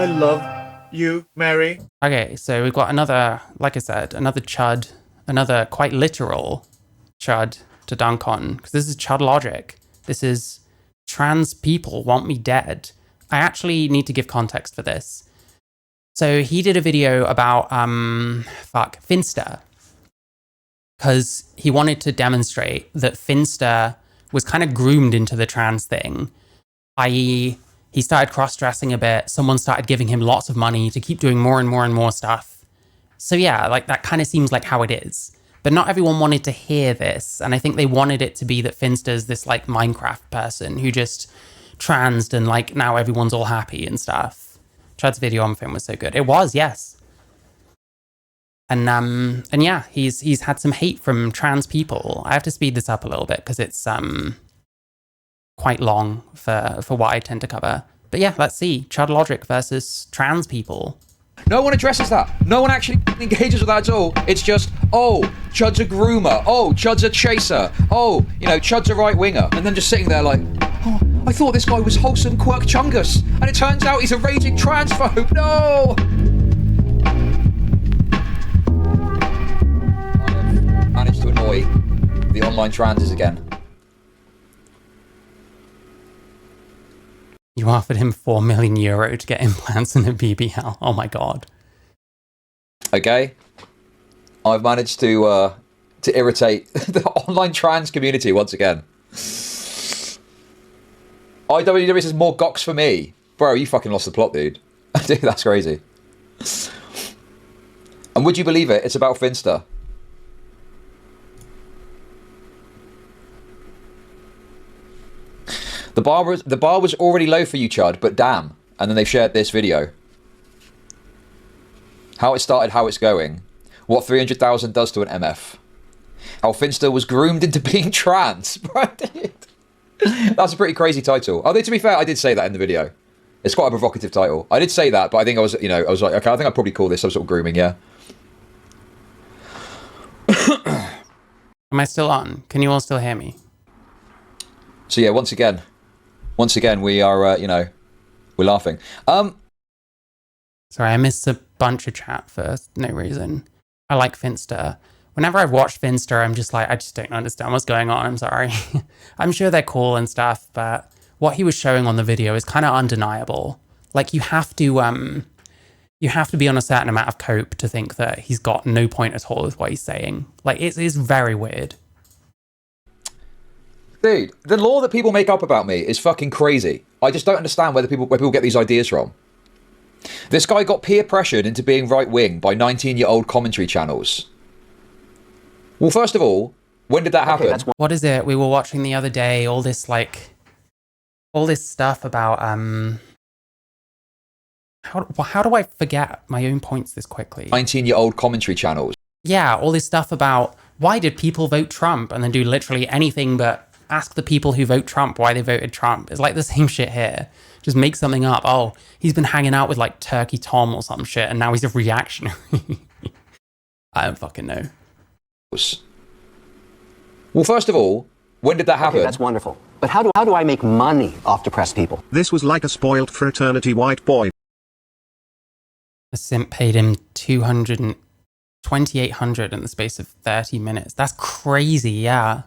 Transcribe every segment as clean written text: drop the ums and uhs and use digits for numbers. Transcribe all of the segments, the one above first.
I love you, Mary. Okay, so we've got another, like I said, another chud, another quite literal chud to dunk on, because this is chud logic. This is trans people want me dead. I actually need to give context for this. So he did a video about, Finsta, because he wanted to demonstrate that Finsta was kind of groomed into the trans thing, i.e., he started cross-dressing a bit, someone started giving him lots of money to keep doing more and more and more stuff. So yeah, like that kind of seems like how it is. But not everyone wanted to hear this, and I think they wanted it to be that Finsta's this like Minecraft person who just transed and like now everyone's all happy and stuff. Chad's video on film was so good. It was, yes. And yeah, he's had some hate from trans people. I have to speed this up a little bit because it's quite long for what I tend to cover. But yeah, let's see. Chud logic versus trans people. No one addresses that. No one actually engages with that at all. It's just, oh, Chud's a groomer. Oh, Chud's a chaser. Oh, you know, Chud's a right-winger. And then just sitting there like, oh, I thought this guy was wholesome quirk chungus. And it turns out he's a raging transphobe. No! I have managed to annoy the online transes again. You offered him €4 million to get implants and a BBL. Oh my god. Okay. I've managed to irritate the online trans community once again. IWW says more gox for me. Bro, you fucking lost the plot, dude. Dude, that's crazy. And would you believe it? It's about Finsta. The bar was already low for you, Chud, but damn. And then they shared this video. How it started, how it's going. What 300,000 does to an MF. How Finsta was groomed into being trans. That's a pretty crazy title. Although, to be fair, I did say that in the video. It's quite a provocative title. I did say that, but I think I was, I was like, okay, I think I'd probably call this some sort of grooming, yeah. Am I still on? Can you all still hear me? So yeah, once again, we are, we're laughing. Sorry, I missed a bunch of chat for no reason. I like Finsta. Whenever I've watched Finsta, I'm just like, I just don't understand what's going on. I'm sorry. I'm sure they're cool and stuff, but what he was showing on the video is kind of undeniable. Like you have to be on a certain amount of cope to think that he's got no point at all with what he's saying. Like it is very weird. Dude, the law that people make up about me is fucking crazy. I just don't understand where people get these ideas from. This guy got peer pressured into being right-wing by 19-year-old commentary channels. Well, first of all, when did that happen? Okay, what is it? We were watching the other day, all this stuff about, how do I forget my own points this quickly? 19-year-old commentary channels. Yeah, all this stuff about why did people vote Trump and then do literally anything but ask the people who vote Trump why they voted Trump. It's like the same shit here. Just make something up. Oh, he's been hanging out with like Turkey Tom or some shit and now he's a reactionary. I don't fucking know. Well, first of all, when did that happen? Okay, that's wonderful. But how do I make money off depressed people? This was like a spoiled fraternity white boy. A simp paid him $2,800 in the space of 30 minutes. That's crazy, yeah.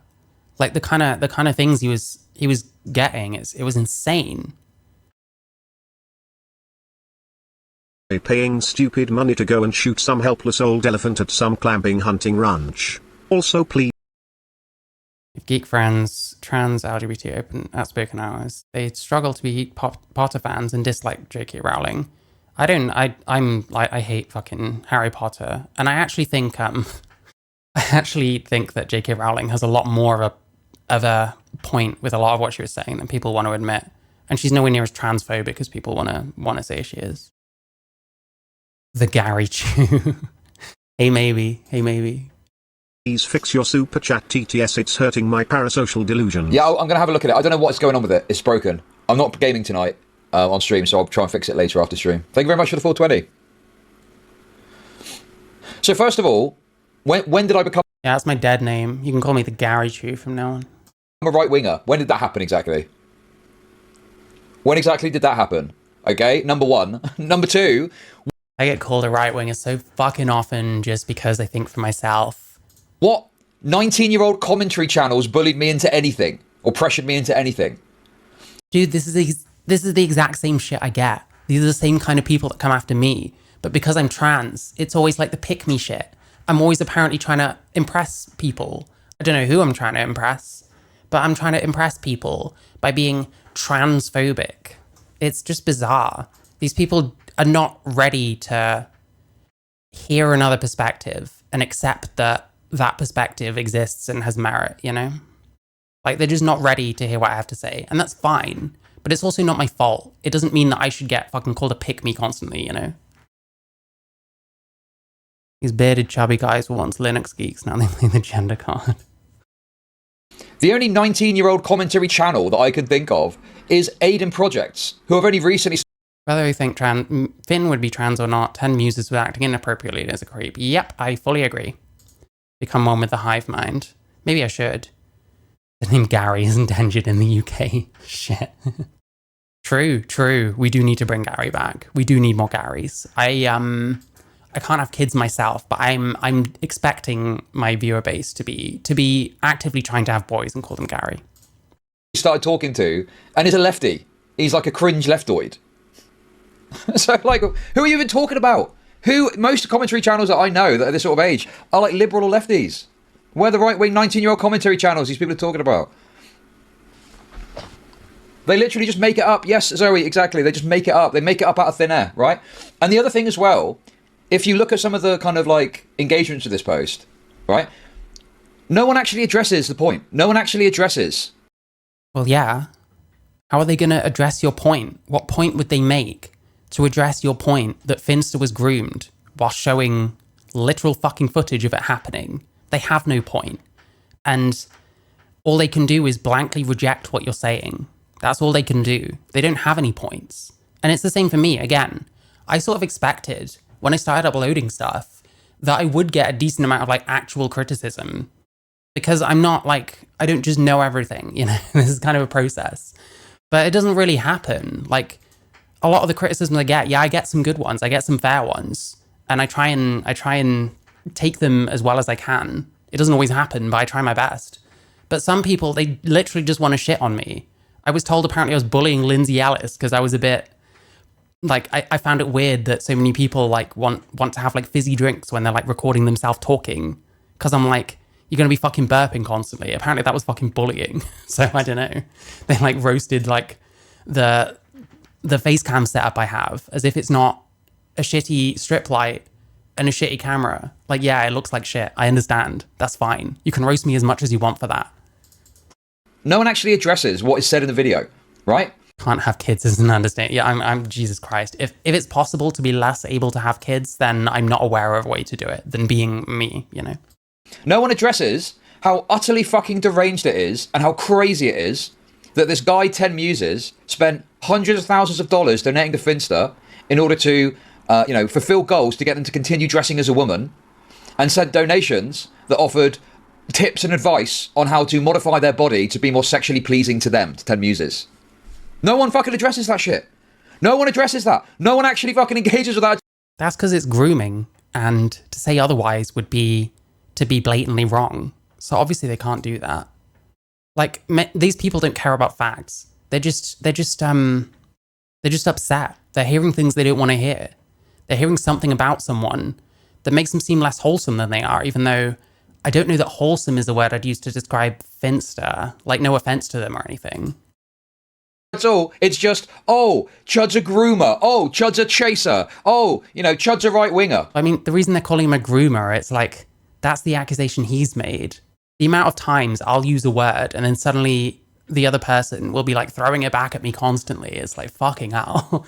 Like the kind of things he was getting, it was insane. Paying stupid money to go and shoot some helpless old elephant at some clamping hunting ranch. Also, please. If geek friends, trans, LGBT, open, outspoken hours, they struggle to be Potter fans and dislike J.K. Rowling. I hate fucking Harry Potter, and I actually think that J.K. Rowling has a lot more of a point with a lot of what she was saying than people want to admit, and she's nowhere near as transphobic as people want to say she is. The Gary Chew. Hey maybe. Please fix your super chat TTS, it's hurting my parasocial delusions. Yeah, I'm gonna have a look at it. I don't know what's going on with it. It's broken. I'm not gaming tonight on stream, so I'll try and fix it later after stream. Thank you very much for the 420. So first of all, when did I become... Yeah, that's my dead name. You can call me the Gary Chew from now on. I'm a right-winger. When did that happen exactly? When exactly did that happen? Okay, number one. Number two, I get called a right-winger so fucking often just because I think for myself. what 19-year-old commentary channels bullied me into anything or pressured me into anything? Dude, this is the exact same shit I get. These are the same kind of people that come after me. But because I'm trans, it's always like the pick me shit. I'm always apparently trying to impress people. I don't know who I'm trying to impress, but I'm trying to impress people by being transphobic. It's just bizarre. These people are not ready to hear another perspective and accept that that perspective exists and has merit, you know? Like, they're just not ready to hear what I have to say. And that's fine. But it's also not my fault. It doesn't mean that I should get fucking called a pick-me constantly, you know? These bearded, chubby guys were once Linux geeks. Now they play the gender card. The only 19-year-old commentary channel that I can think of is Aiden Projects, who have only recently... Whether you think Finn would be trans or not, 10 muses were acting inappropriately as a creep. Yep, I fully agree. Become one with the hive mind. Maybe I should. The name Gary is endangered in the UK. Shit. True. We do need to bring Gary back. We do need more Garys. I can't have kids myself, but I'm expecting my viewer base to be actively trying to have boys and call them Gary. started talking to, and is a lefty. He's like a cringe leftoid. So, like, who are you even talking about? Most commentary channels that I know that are this sort of age are like liberal or lefties. Where the right-wing 19-year-old commentary channels these people are talking about? They literally just make it up. Yes, Zoe, exactly. They just make it up. They make it up out of thin air, right? And the other thing as well, if you look at some of the kind of like engagements of this post, right? No one actually addresses the point. No one actually addresses. Well, yeah. How are they going to address your point? What point would they make to address your point that Finster was groomed while showing literal fucking footage of it happening? They have no point. And all they can do is blankly reject what you're saying. That's all they can do. They don't have any points. And it's the same for me. Again, I sort of expected when I started uploading stuff that I would get a decent amount of like actual criticism, because I'm not like, I don't just know everything, you know. This is kind of a process, but it doesn't really happen. Like a lot of the criticism I get, yeah, I get some good ones, I get some fair ones, and I try and take them as well as I can. It doesn't always happen, but I try my best. But some people, they literally just want to shit on me. I was told apparently I was bullying Lindsay Ellis because I was a bit, like, I found it weird that so many people like want to have like fizzy drinks when they're like recording themselves talking. Because I'm like, you're going to be fucking burping constantly. Apparently that was fucking bullying. So I don't know. They like roasted like the face cam setup I have as if it's not a shitty strip light and a shitty camera. Like, yeah, it looks like shit. I understand. That's fine. You can roast me as much as you want for that. No one actually addresses what is said in the video, right? Can't have kids is an understatement. Yeah, I'm Jesus Christ. If it's possible to be less able to have kids, then I'm not aware of a way to do it than being me, you know? No one addresses how utterly fucking deranged it is and how crazy it is that this guy, 10 Muses, spent hundreds of thousands of dollars donating to Finster in order to, fulfill goals to get them to continue dressing as a woman, and sent donations that offered tips and advice on how to modify their body to be more sexually pleasing to them, to 10 Muses. No one fucking addresses that shit. No one addresses that. No one actually fucking engages with that. That's because it's grooming, and to say otherwise would be to be blatantly wrong. So obviously they can't do that. Like, these people don't care about facts. They're just upset. They're hearing things they don't want to hear. They're hearing something about someone that makes them seem less wholesome than they are, even though I don't know that wholesome is the word I'd use to describe Finster. Like, no offense to them or anything. That's all. It's just, oh, Chud's a groomer. Oh, Chud's a chaser. Oh, Chud's a right-winger. I mean, the reason they're calling him a groomer, it's like, that's the accusation he's made. The amount of times I'll use a word and then suddenly the other person will be like throwing it back at me constantly. It's like, fucking hell.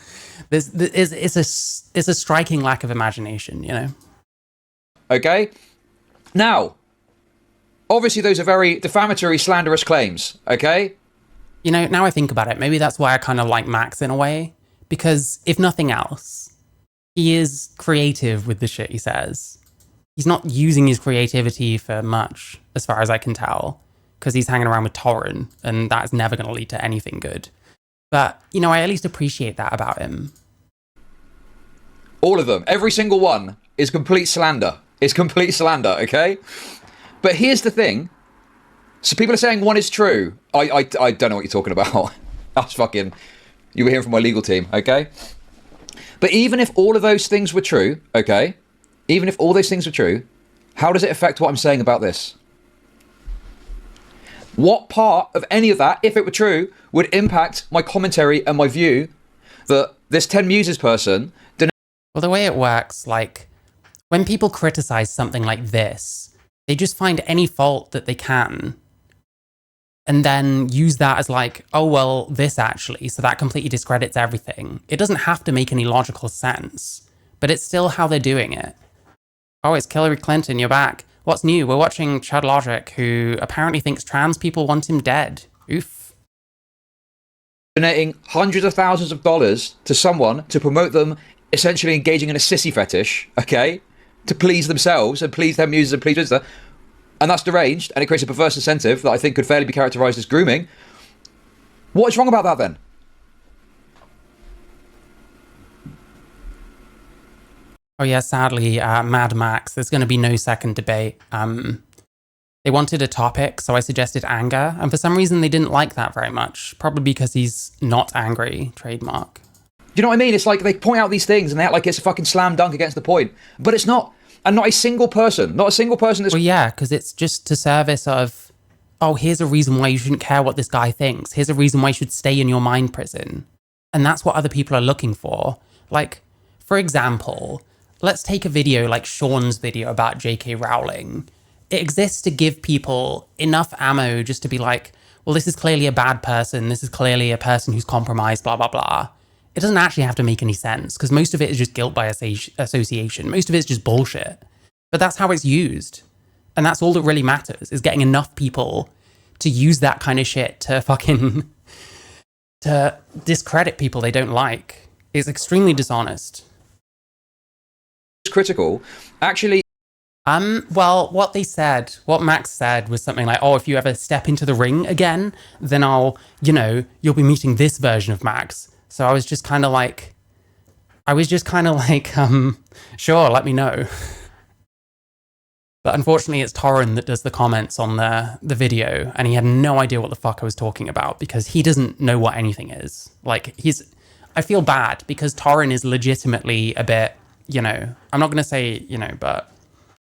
It's a striking lack of imagination, you know? Okay? Now, obviously those are very defamatory, slanderous claims, okay? You know, now I think about it, maybe that's why I kind of like Max in a way. Because if nothing else, he is creative with the shit he says. He's not using his creativity for much, as far as I can tell, because he's hanging around with Torrin, and that's never going to lead to anything good. But, you know, I at least appreciate that about him. All of them, every single one is complete slander. It's complete slander, okay? But here's the thing. So people are saying one is true. I don't know what you're talking about. That's fucking... You were hearing from my legal team, okay? But even if all of those things were true, okay? Even if all those things were true, how does it affect what I'm saying about this? What part of any of that, if it were true, would impact my commentary and my view that this 10 Muses person... Well, the way it works, like, when people criticize something like this, they just find any fault that they can and then use that as like, oh, well, this actually, so that completely discredits everything. It doesn't have to make any logical sense, but it's still how they're doing it. Oh, it's Hillary Clinton, you're back. What's new? We're watching Chud Logic, who apparently thinks trans people want him dead. Oof. Donating hundreds of thousands of dollars to someone to promote them essentially engaging in a sissy fetish, okay? To please themselves and please their muses and please visitor. And that's deranged, and it creates a perverse incentive that I think could fairly be characterised as grooming. What is wrong about that then? Oh yeah, sadly, Mad Max, there's going to be no second debate. They wanted a topic, so I suggested anger, and for some reason they didn't like that very much. Probably because he's not angry, trademark. You know what I mean? It's like they point out these things and they act like it's a fucking slam dunk against the point. But it's not. And not a single person that's... Well, yeah, because it's just to service of, oh, here's a reason why you shouldn't care what this guy thinks. Here's a reason why you should stay in your mind prison. And that's what other people are looking for. Like, for example, let's take a video like Sean's video about J.K. Rowling. It exists to give people enough ammo just to be like, well, this is clearly a bad person. This is clearly a person who's compromised, blah, blah, blah. It doesn't actually have to make any sense because most of it is just guilt by association. Most of it is just bullshit. But that's how it's used. And that's all that really matters, is getting enough people to use that kind of shit to fucking... to discredit people they don't like. It's extremely dishonest. Critical. Actually... Well, what Max said was something like, oh, if you ever step into the ring again, then I'll, you'll be meeting this version of Max. So I was just kind of like, sure, let me know. But unfortunately, it's Torrin that does the comments on the video, and he had no idea what the fuck I was talking about because he doesn't know what anything is. Like, I feel bad because Torrin is legitimately a bit, I'm not going to say, but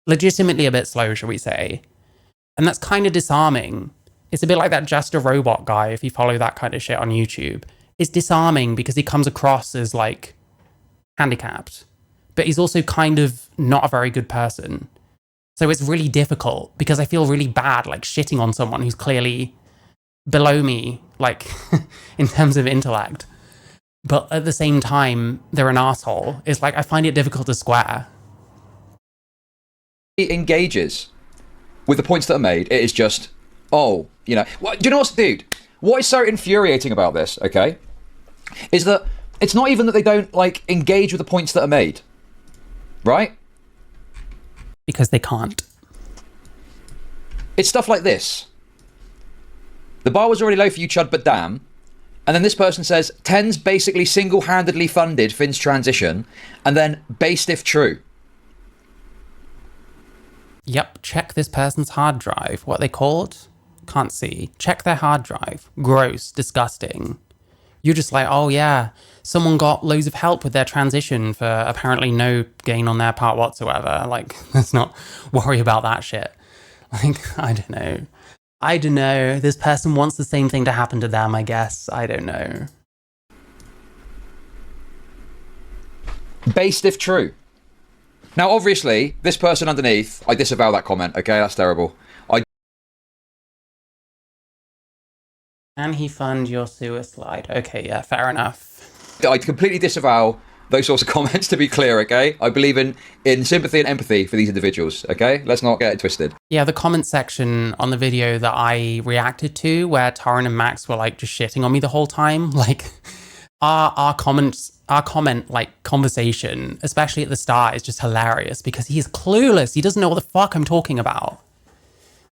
legitimately a bit slow, shall we say. And that's kind of disarming. It's a bit like that Just a Robot guy, if you follow that kind of shit on YouTube. It's disarming because he comes across as like handicapped, but he's also kind of not a very good person. So it's really difficult because I feel really bad like shitting on someone who's clearly below me, like in terms of intellect. But at the same time, they're an asshole. It's like, I find it difficult to square. He engages with the points that are made. It is just, do you know what, dude? What is so infuriating about this, okay, is that it's not even that they don't, like, engage with the points that are made, right? Because they can't. It's stuff like this. The bar was already low for you, Chud, but damn. And then this person says, Ten's basically single-handedly funded Finn's transition, and then based if true. Yep, check this person's hard drive. What are they called? Can't see. Check their hard drive. Gross. Disgusting. You're just like, oh yeah, someone got loads of help with their transition for apparently no gain on their part whatsoever. Like, let's not worry about that shit. Like, I don't know. This person wants the same thing to happen to them, I guess. I don't know. Based if true. Now, obviously, this person underneath, I disavow that comment, okay? That's terrible. Can he fund your suicide? Okay, yeah, fair enough. I completely disavow those sorts of comments, to be clear, okay? I believe in sympathy and empathy for these individuals, okay? Let's not get it twisted. Yeah, the comment section on the video that I reacted to, where Torrin and Max were like just shitting on me the whole time, like our comment like conversation, especially at the start, is just hilarious because he's clueless. He doesn't know what the fuck I'm talking about.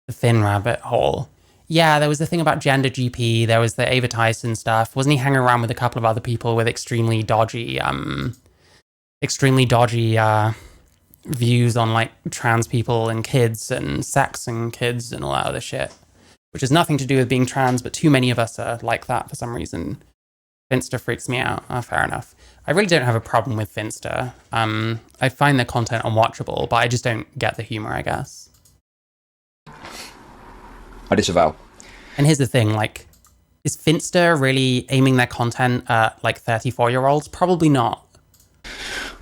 The Finn rabbit hole. yeah, there was the thing about gender GP. There was the Ava Tyson stuff. Wasn't he hanging around with a couple of other people with extremely dodgy views on like trans people and kids and sex and kids and all that other shit, which has nothing to do with being trans, but too many of us are like that for some reason. Finster freaks me out. Oh, fair enough. I really don't have a problem with Finster. I find the content unwatchable, but I just don't get the humor, I guess. I disavow. And here's the thing, like, is Finster really aiming their content at like 34-year-olds? Probably not.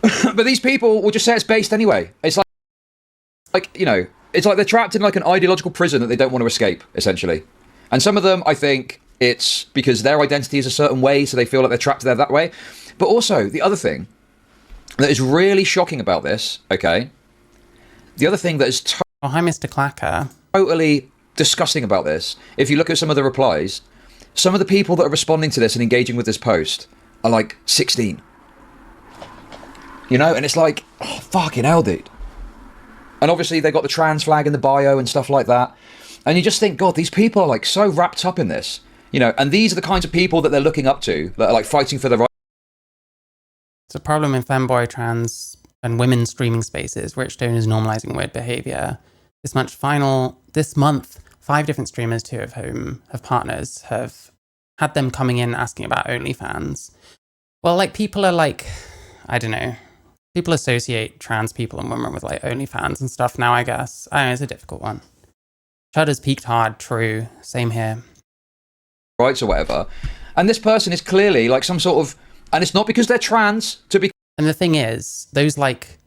But these people will just say it's based anyway. It's like, you know, it's like they're trapped in like an ideological prison that they don't want to escape, essentially. And some of them, I think it's because their identity is a certain way, so they feel like they're trapped there that way. But also, the other thing that is really shocking about this, okay, the other thing that is Oh, hi, Mr. Clacker. totally disgusting about this, if you look at some of the replies, some of the people that are responding to this and engaging with this post are like 16. You know, and it's like, oh, fucking hell, dude. And obviously they got the trans flag in the bio and stuff like that. And you just think, God, these people are like so wrapped up in this, you know, and these are the kinds of people that they're looking up to, that are like fighting for the right. It's a problem in femboy, trans, and women streaming spaces. Rich Stone is normalizing weird behavior. This month, 5 different streamers, 2 of whom have partners, have had them coming in asking about OnlyFans. Well, like, people are like, I don't know. People associate trans people and women with like OnlyFans and stuff now, I guess. I don't know, it's a difficult one. Chud has peaked hard, true. Same here. Rights or whatever. And this person is clearly like some sort of, and it's not because they're trans to be. And the thing is, those like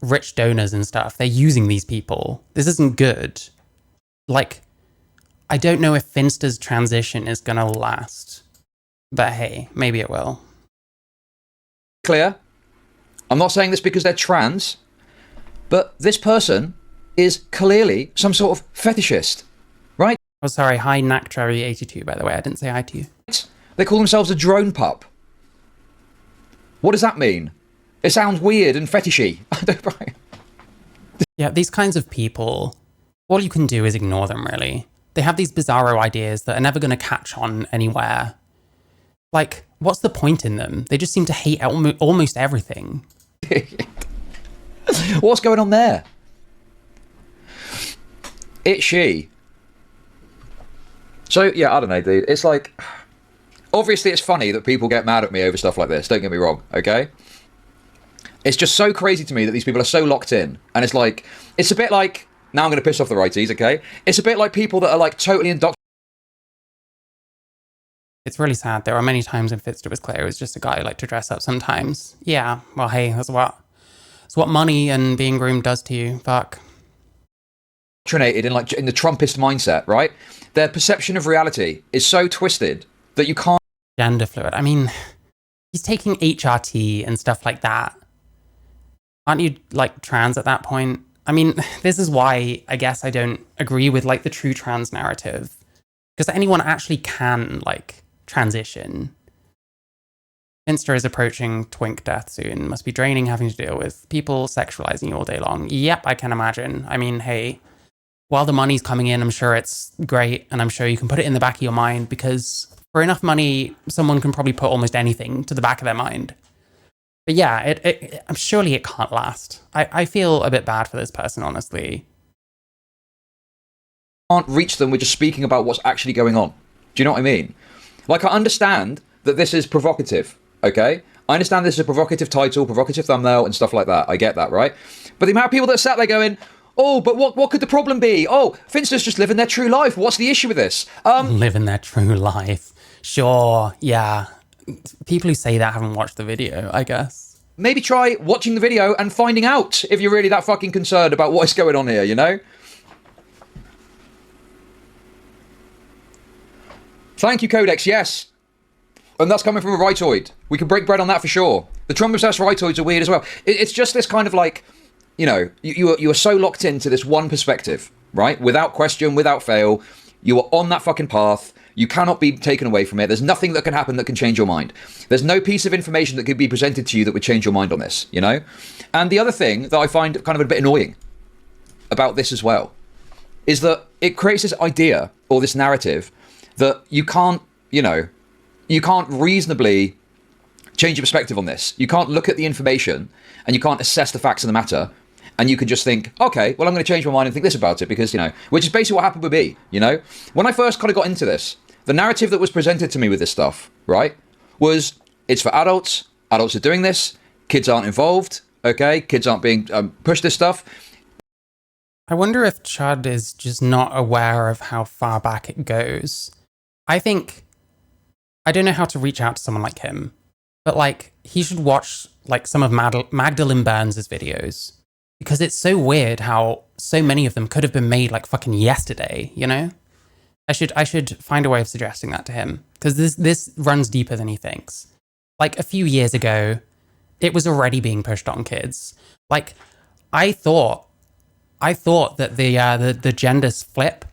rich donors and stuff, they're using these people. This isn't good. Like, I don't know if Finster's transition is gonna last. But hey, maybe it will. Clear. I'm not saying this because they're trans, but this person is clearly some sort of fetishist, right? Oh, sorry. Hi, Naktrary82, by the way. I didn't say hi to you. They call themselves a drone pup. What does that mean? It sounds weird and fetishy. Yeah, these kinds of people, all you can do is ignore them, really. They have these bizarro ideas that are never going to catch on anywhere. Like, what's the point in them? They just seem to hate almost everything. What's going on there? It's she. So, yeah, I don't know, dude. It's like, obviously it's funny that people get mad at me over stuff like this. Don't get me wrong, okay? It's just so crazy to me that these people are so locked in. And it's like, it's a bit like, now I'm going to piss off the righties, okay? It's a bit like people that are like totally indoctrinated. It's really sad. There are many times when Finster was clear it was just a guy who liked to dress up sometimes. Yeah, well, hey, that's what money and being groomed does to you. Fuck. In the Trumpist mindset, right? Their perception of reality is so twisted that you can't. Gender fluid. I mean, he's taking HRT and stuff like that. Aren't you like trans at that point? I mean, this is why I guess I don't agree with like the true trans narrative, because anyone actually can like transition. Finster is approaching twink death soon. Must be draining having to deal with people sexualizing you all day long. Yep, I can imagine. I mean, hey, while the money's coming in, I'm sure it's great, and I'm sure you can put it in the back of your mind, because for enough money, someone can probably put almost anything to the back of their mind. But yeah, surely it can't last. I feel a bit bad for this person, honestly. Can't reach them with just speaking about what's actually going on. Do you know what I mean? Like, I understand that this is provocative, okay? I understand this is a provocative title, provocative thumbnail, and stuff like that. I get that, right? But the amount of people that sat there going, oh, but what could the problem be? Oh, Finster's just living their true life. What's the issue with this? Living their true life. Sure, yeah. People who say that haven't watched the video, I guess. Maybe try watching the video and finding out if you're really that fucking concerned about what is going on here, you know? Thank you, Codex, yes. And that's coming from a rightoid. We can break bread on that for sure. The Trump-obsessed rightoids are weird as well. It's just this kind of like, you know, you are so locked into this one perspective, right? Without question, without fail. You are on that fucking path. You cannot be taken away from it. There's nothing that can happen that can change your mind. There's no piece of information that could be presented to you that would change your mind on this, you know? And the other thing that I find kind of a bit annoying about this as well is that it creates this idea or this narrative that you can't, you can't reasonably change your perspective on this. You can't look at the information and you can't assess the facts of the matter. And you can just think, okay, well, I'm going to change my mind and think this about it because, which is basically what happened with me, When I first kind of got into this, the narrative that was presented to me with this stuff, right, was it's for adults. Adults are doing this. Kids aren't involved. Okay. Kids aren't being pushed this stuff. I wonder if Chud is just not aware of how far back it goes. I don't know how to reach out to someone like him, but like he should watch like some of Magdalene Burns' videos because it's so weird how so many of them could have been made like fucking yesterday, I should find a way of suggesting that to him because this runs deeper than he thinks. Like a few years ago, it was already being pushed on kids. Like I thought that the genders flip,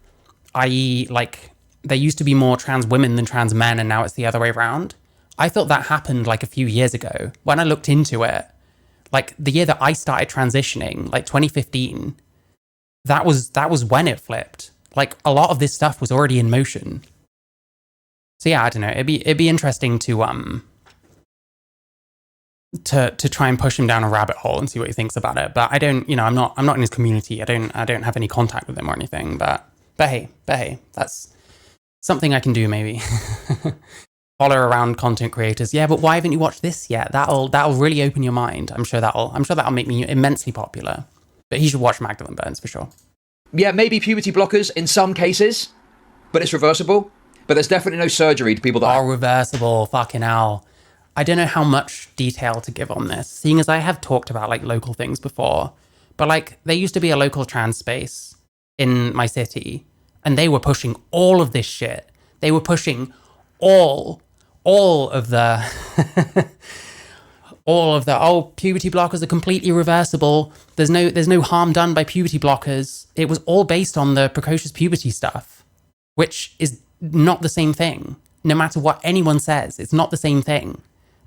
i.e. like there used to be more trans women than trans men and now it's the other way around. I thought that happened like a few years ago. When I looked into it, like the year that I started transitioning, like 2015, that was when it flipped. Like a lot of this stuff was already in motion. So yeah, I don't know. It'd be interesting to try and push him down a rabbit hole and see what he thinks about it. But I don't, I'm not in his community. I don't have any contact with him or anything. But hey, that's something I can do maybe. Follow around content creators. Yeah, but why haven't you watched this yet? That'll really open your mind. I'm sure that'll make me immensely popular. But he should watch Magdalene Burns for sure. Yeah, maybe puberty blockers in some cases, but it's reversible. But there's definitely no surgery to people that are reversible. Fucking hell. I don't know how much detail to give on this, seeing as I have talked about like local things before. But like there used to be a local trans space in my city, and they were pushing all of this shit. They were pushing all of the puberty blockers are completely reversible. There's no harm done by puberty blockers. It was all based on the precocious puberty stuff, which is not the same thing. No matter what anyone says, it's not the same thing.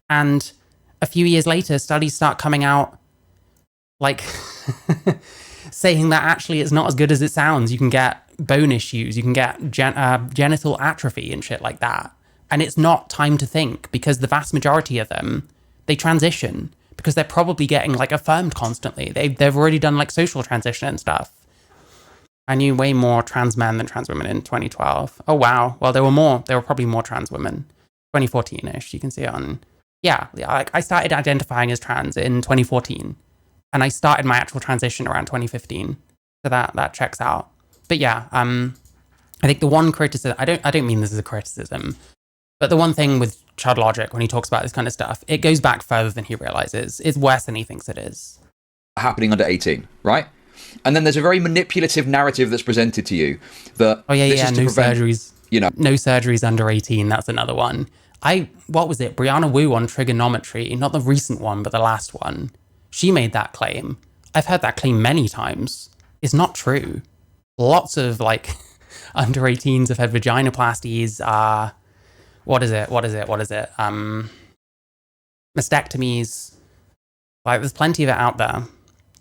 And a few years later, studies start coming out like saying that actually it's not as good as it sounds. You can get bone issues, you can get genital atrophy and shit like that. And it's not time to think because the vast majority of them, they transition because they're probably getting like affirmed constantly. They've already done like social transition and stuff. I knew way more trans men than trans women in 2012. Oh wow. Well, there were probably more trans women. 2014-ish. You can see it on. Yeah, I started identifying as trans in 2014, and I started my actual transition around 2015. So that checks out. But yeah, I think the one criticism, I don't mean this as a criticism, but the one thing with Chud Logic when he talks about this kind of stuff, it goes back further than he realizes. It's worse than he thinks it is. Happening under 18, right? And then there's a very manipulative narrative that's presented to you that no prevent, surgeries, no surgeries under 18. That's another one. What was it? Brianna Wu on Trigonometry, not the recent one, but the last one. She made that claim. I've heard that claim many times. It's not true. Lots of like under 18s have had vaginoplasties. What is it? Mastectomies. Like there's plenty of it out there.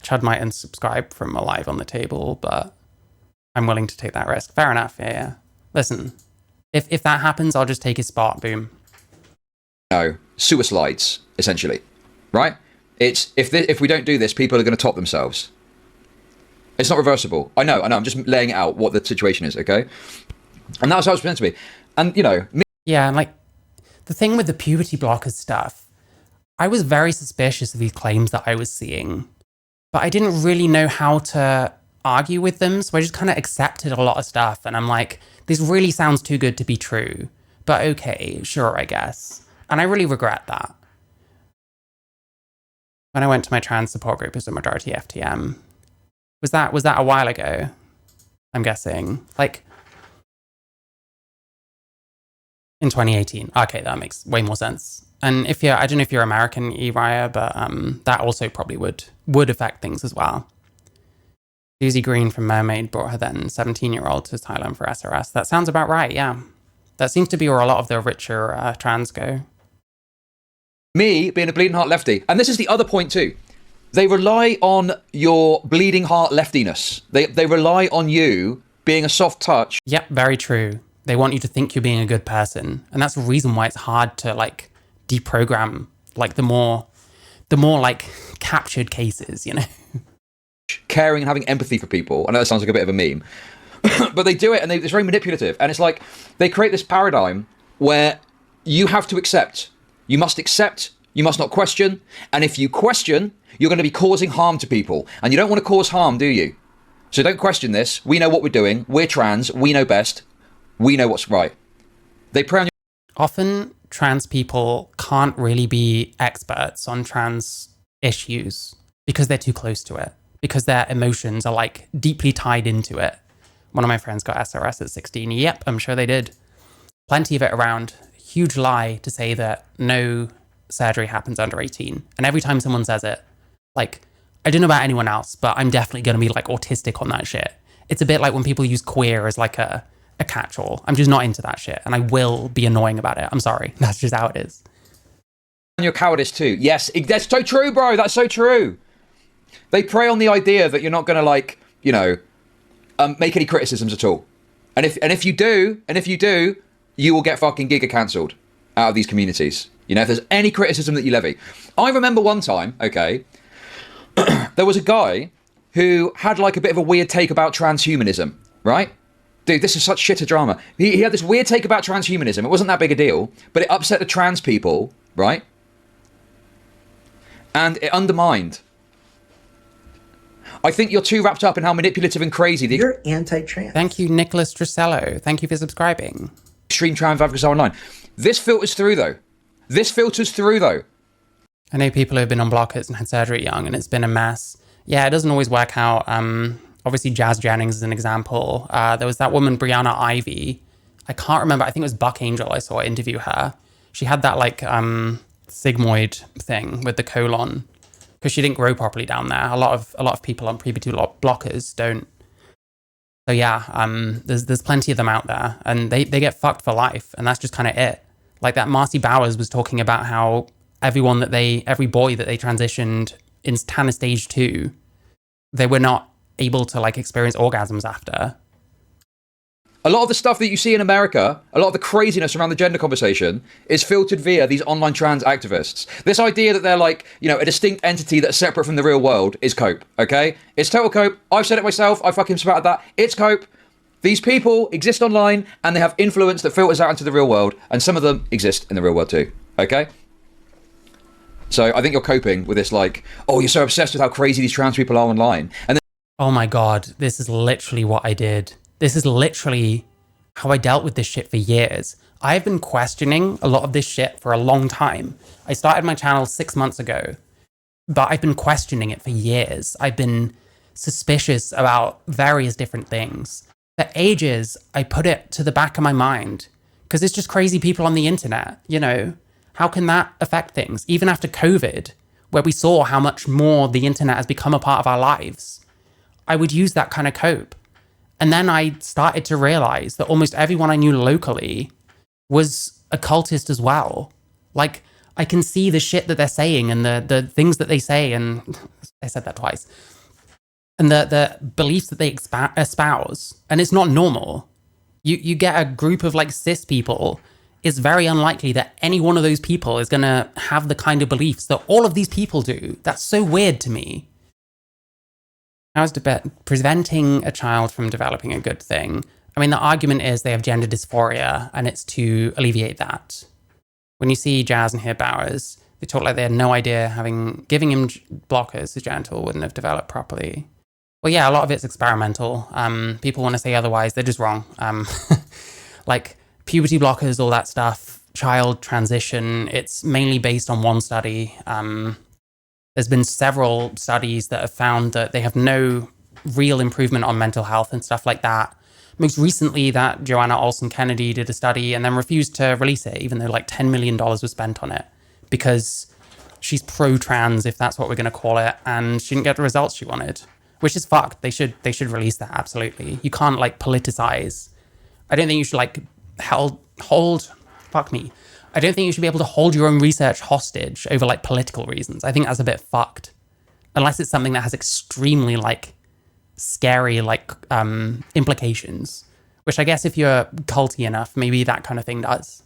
Chud might unsubscribe from Alive on the Table, but I'm willing to take that risk. Fair enough. Yeah. Listen, if that happens, I'll just take his spot. Boom. No, suicides essentially, right? It's if we don't do this, people are going to top themselves. It's not reversible. I know. I'm just laying it out what the situation is, okay? And that's how it's meant to be. And yeah, and like the thing with the puberty blockers stuff, I was very suspicious of these claims that I was seeing, but I didn't really know how to argue with them, so I just kind of accepted a lot of stuff, and I'm like, this really sounds too good to be true, but okay, sure, I guess. And I really regret that. When I went to my trans support group as a majority FTM, was that a while ago? I'm guessing. Like, in 2018. Okay, that makes way more sense. And I don't know if you're American, Raya, but that also probably would affect things as well. Susie Green from Mermaid brought her then 17-year-old to Thailand for SRS. That sounds about right, yeah. That seems to be where a lot of the richer trans go. Me being a bleeding heart lefty, and this is the other point too. They rely on your bleeding heart leftiness. They rely on you being a soft touch. Yep, very true. They want you to think you're being a good person. And that's the reason why it's hard to like deprogram like the more like captured cases, you know? Caring and having empathy for people. I know that sounds like a bit of a meme, but they do it and it's very manipulative. And it's like they create this paradigm where you have to accept. You must accept. You must not question. And if you question, you're going to be causing harm to people. And you don't want to cause harm, do you? So don't question this. We know what we're doing. We're trans. We know best. We know what's right. They prey on your... Often trans people can't really be experts on trans issues because they're too close to it, because their emotions are like deeply tied into it. One of my friends got SRS at 16. Yep, I'm sure they did. Plenty of it around. Huge lie to say that no surgery happens under 18. And every time someone says it, like, I don't know about anyone else, but I'm definitely going to be like autistic on that shit. It's a bit like when people use queer as like a catch-all. I'm just not into that shit, and I will be annoying about it. I'm sorry. That's just how it is. And your cowardice too. Yes, that's so true, bro. That's so true. They prey on the idea that you're not going to like, you know, make any criticisms at all. And if you do, you will get fucking giga cancelled out of these communities. You know, if there's any criticism that you levy. I remember one time, okay, there was a guy who had like a bit of a weird take about transhumanism, right? Dude, this is such shitter drama. He had this weird take about transhumanism. It wasn't that big a deal, but it upset the trans people, right? And it undermined. I think you're too wrapped up in how manipulative and crazy the... You're anti-trans. Thank you, Nicholas Drusello. Thank you for subscribing. Extreme trans advocates are online. This filters through, though. I know people who have been on blockers and had surgery young, and it's been a mess. Yeah, it doesn't always work out. Obviously, Jazz Jennings is an example. There was that woman, Brianna Ivy. I can't remember. I think it was Buck Angel. I saw interview her. She had that like sigmoid thing with the colon because she didn't grow properly down there. A lot of people on pre-P2 blockers don't. So yeah, there's plenty of them out there, and they get fucked for life, and that's just kind of it. Like that Marcy Bowers was talking about how every boy that they transitioned in Tanner stage 2, they were not able to like experience orgasms after. A lot of the stuff that you see in America, a lot of the craziness around the gender conversation is filtered via these online trans activists. This idea that they're like, you know, a distinct entity that's separate from the real world is cope, okay? It's total cope. I've said it myself. I fucking spouted that. It's cope. These people exist online and they have influence that filters out into the real world, and some of them exist in the real world too, okay? So I think you're coping with this like, oh, you're so obsessed with how crazy these trans people are online. And then Oh my God, this is literally what I did. This is literally how I dealt with this shit for years. I've been questioning a lot of this shit for a long time. I started my channel 6 months ago, but I've been questioning it for years. I've been suspicious about various different things. For ages, I put it to the back of my mind because it's just crazy people on the internet, you know? How can that affect things? Even after COVID, where we saw how much more the internet has become a part of our lives, I would use that kind of cope. And then I started to realize that almost everyone I knew locally was a cultist as well. Like, I can see the shit that they're saying and the things that they say, and I said that twice, and the beliefs that they espouse, and it's not normal. You get a group of like cis people, it's very unlikely that any one of those people is going to have the kind of beliefs that all of these people do. That's so weird to me. How is preventing a child from developing a good thing? I mean, the argument is they have gender dysphoria, and it's to alleviate that. When you see Jazz and hear Bowers, they talk like they had no idea giving him blockers, his genital wouldn't have developed properly. Well, yeah, a lot of it's experimental. People want to say otherwise, they're just wrong. Like puberty blockers, all that stuff, child transition, it's mainly based on one study. There's been several studies that have found that they have no real improvement on mental health and stuff like that. Most recently, that Joanna Olson Kennedy did a study and then refused to release it, even though like $10 million was spent on it, because she's pro-trans, if that's what we're going to call it, and she didn't get the results she wanted, which is fucked. They should release that, absolutely. You can't like politicize. I don't think you should like I don't think you should be able to hold your own research hostage over like political reasons. I think that's a bit fucked. Unless it's something that has extremely like scary like implications, which I guess if you're culty enough, maybe that kind of thing does.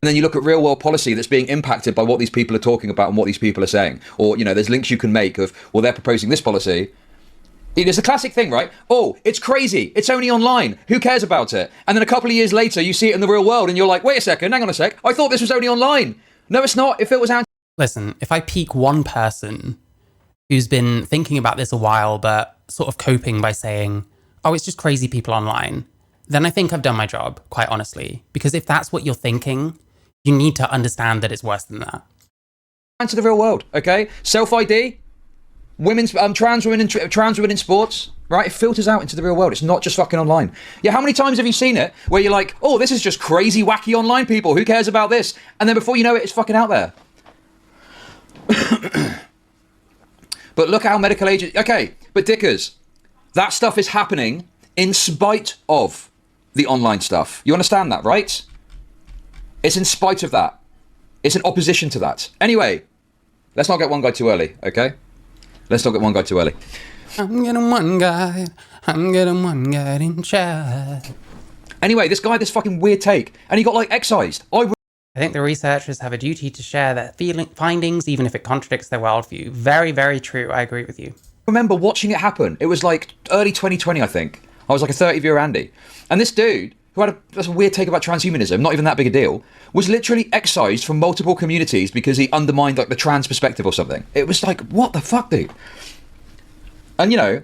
And then you look at real world policy that's being impacted by what these people are talking about and what these people are saying. Or, you know, there's links you can make of, well, they're proposing this policy. It is a classic thing, right? Oh, it's crazy. It's only online. Who cares about it? And then a couple of years later, you see it in the real world and you're like, wait a second, hang on a sec. I thought this was only online. No, it's not. If it was out. Listen, if I pique one person who's been thinking about this a while, but sort of coping by saying, oh, it's just crazy people online, then I think I've done my job, quite honestly. Because if that's what you're thinking, you need to understand that it's worse than that. To the real world, okay? Self-ID, women's trans women in sports, right? It filters out into the real world. It's not just fucking online. Yeah, how many times have you seen it where you're like, oh, this is just crazy, wacky online people. Who cares about this? And then before you know it, it's fucking out there. But look at how medical agents... Okay, but Dickers, that stuff is happening in spite of the online stuff. You understand that, right? It's in spite of that. It's in opposition to that. Anyway, let's not get one guy too early, okay? Let's not get one guy too early. I'm getting one guy in chat. Anyway, this guy, this fucking weird take, and he got like excised. I think the researchers have a duty to share their findings, even if it contradicts their worldview. Very, very true. I agree with you. I remember watching it happen. It was like early 2020, I think. I was like a 30-year Andy. And this dude, who had a weird take about transhumanism, not even that big a deal, was literally excised from multiple communities because he undermined like the trans perspective or something. It was like, what the fuck, dude? And you know,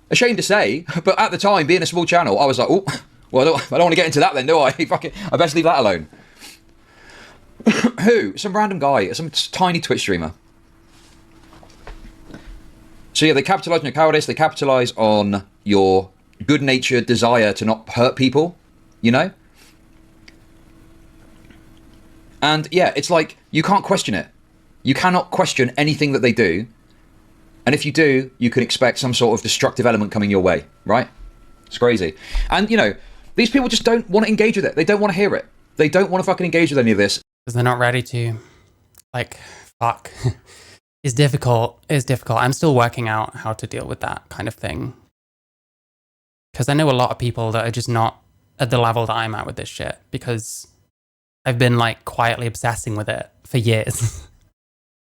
ashamed to say, but at the time, being a small channel, I was like, oh, well, I don't want to get into that then, do I? Fucking, I best leave that alone. Who? Some random guy, some tiny Twitch streamer. So yeah, they capitalise on your cowardice, they capitalise on your good-natured desire to not hurt people, you know? And yeah, it's like, you can't question it. You cannot question anything that they do. And if you do, you can expect some sort of destructive element coming your way, right? It's crazy. And, you know, these people just don't want to engage with it. They don't want to hear it. They don't want to fucking engage with any of this. Because they're not ready to. Like, fuck. It's difficult. It's difficult. I'm still working out how to deal with that kind of thing. Because I know a lot of people that are just not at the level that I'm at with this shit. Because I've been, like, quietly obsessing with it for years.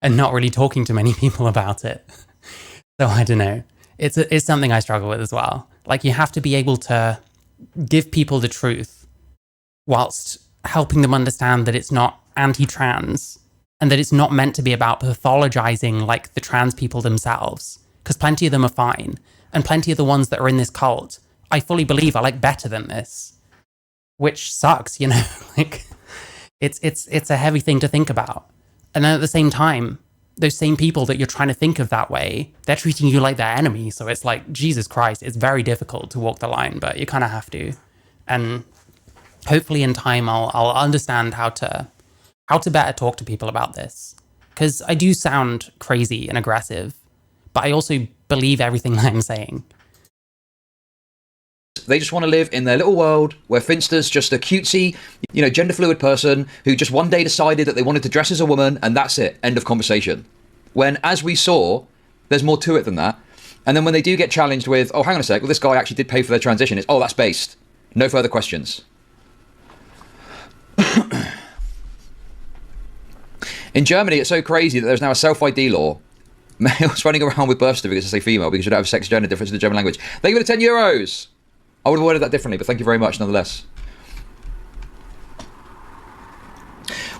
And not really talking to many people about it. So I don't know. It's something I struggle with as well. Like, you have to be able to give people the truth whilst helping them understand that it's not anti-trans and that it's not meant to be about pathologizing like the trans people themselves. Because plenty of them are fine. And plenty of the ones that are in this cult, I fully believe are like better than this. Which sucks, you know? Like, it's a heavy thing to think about. And then at the same time, those same people that you're trying to think of that way, they're treating you like their enemy. So it's like, Jesus Christ, it's very difficult to walk the line, but you kind of have to. And hopefully in time, I'll understand how to better talk to people about this. Because I do sound crazy and aggressive, but I also believe everything that I'm saying. They just want to live in their little world where Finster's just a cutesy, you know, gender fluid person who just one day decided that they wanted to dress as a woman and that's it. End of conversation. When, as we saw, there's more to it than that. And then when they do get challenged with, oh, hang on a sec, well, this guy actually did pay for their transition. It's, oh, that's based. No further questions. In Germany, it's so crazy that there's now a self-ID law. Males running around with birth certificates to say female because you don't have sex gender difference in the German language. They give it 10 euros. I would have worded that differently, but thank you very much nonetheless.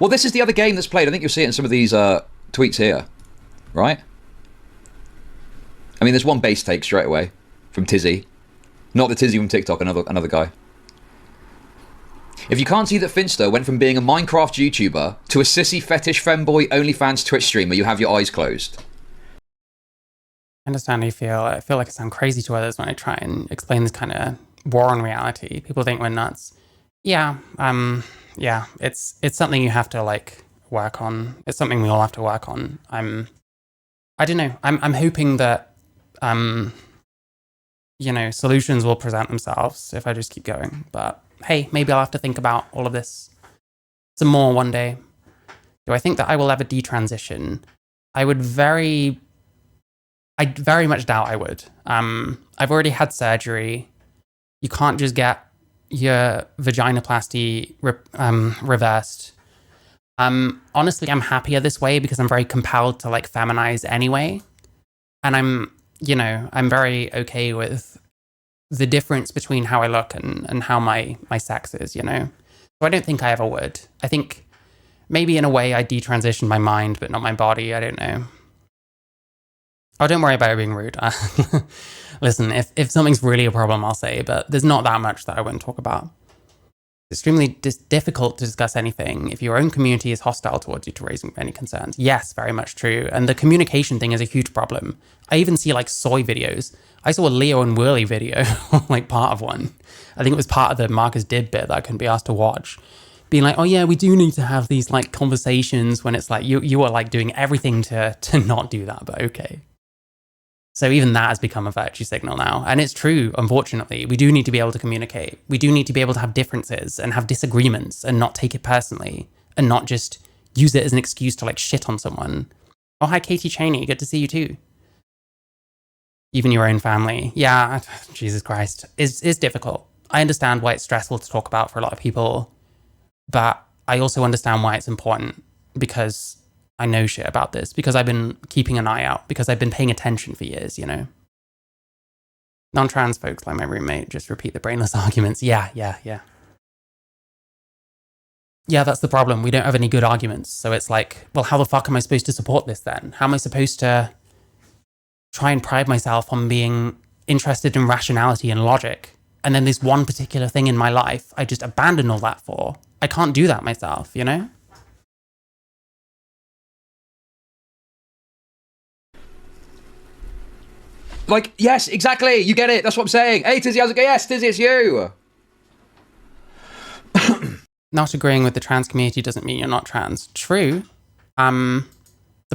Well, this is the other game that's played. I think you'll see it in some of these tweets here, right? I mean, there's one base take straight away from Tizzy. Not the Tizzy from TikTok, another guy. If you can't see that Finster went from being a Minecraft YouTuber to a sissy fetish femboy OnlyFans Twitch streamer, you have your eyes closed. I understand how you feel. I feel like I sound crazy to others when I try and explain this kind of war on reality. People think we're nuts. Yeah, it's something you have to like work on. It's something we all have to work on. I don't know. I'm hoping that you know, solutions will present themselves if I just keep going. But hey, maybe I'll have to think about all of this some more one day. Do I think that I will ever detransition? I very much doubt I would. I've already had surgery. You can't just get your vaginoplasty reversed. Honestly, I'm happier this way because I'm very compelled to like feminize anyway. And I'm very okay with the difference between how I look and how my sex is, So I don't think I ever would. I think maybe in a way I detransitioned my mind, but not my body. I don't know. Oh, don't worry about it being rude. Listen, if something's really a problem, I'll say, but there's not that much that I wouldn't talk about. It's extremely difficult to discuss anything if your own community is hostile towards you to raising any concerns. Yes, very much true. And the communication thing is a huge problem. I even see like soy videos. I saw a Leo and Whirly video, like part of one. I think it was part of the Marcus Dib bit that I couldn't be asked to watch. Being like, oh yeah, we do need to have these like conversations, when it's like you are like doing everything to not do that, but okay. So even that has become a virtue signal now. And it's true, unfortunately. We do need to be able to communicate. We do need to be able to have differences and have disagreements and not take it personally and not just use it as an excuse to like shit on someone. Oh, hi, Katie Cheney. Good to see you too. Even your own family. Yeah, Jesus Christ. It's difficult. I understand why it's stressful to talk about for a lot of people, but I also understand why it's important, because I know shit about this, because I've been keeping an eye out, because I've been paying attention for years, Non-trans folks like my roommate just repeat the brainless arguments. Yeah. Yeah, that's the problem. We don't have any good arguments. So it's like, well, how the fuck am I supposed to support this then? How am I supposed to try and pride myself on being interested in rationality and logic, and then this one particular thing in my life I just abandon all that for? I can't do that myself, Like, yes, exactly. You get it. That's what I'm saying. Hey, Tizzy, how's it going? Yes, Tizzy, it's you. Not agreeing with the trans community doesn't mean you're not trans. True. The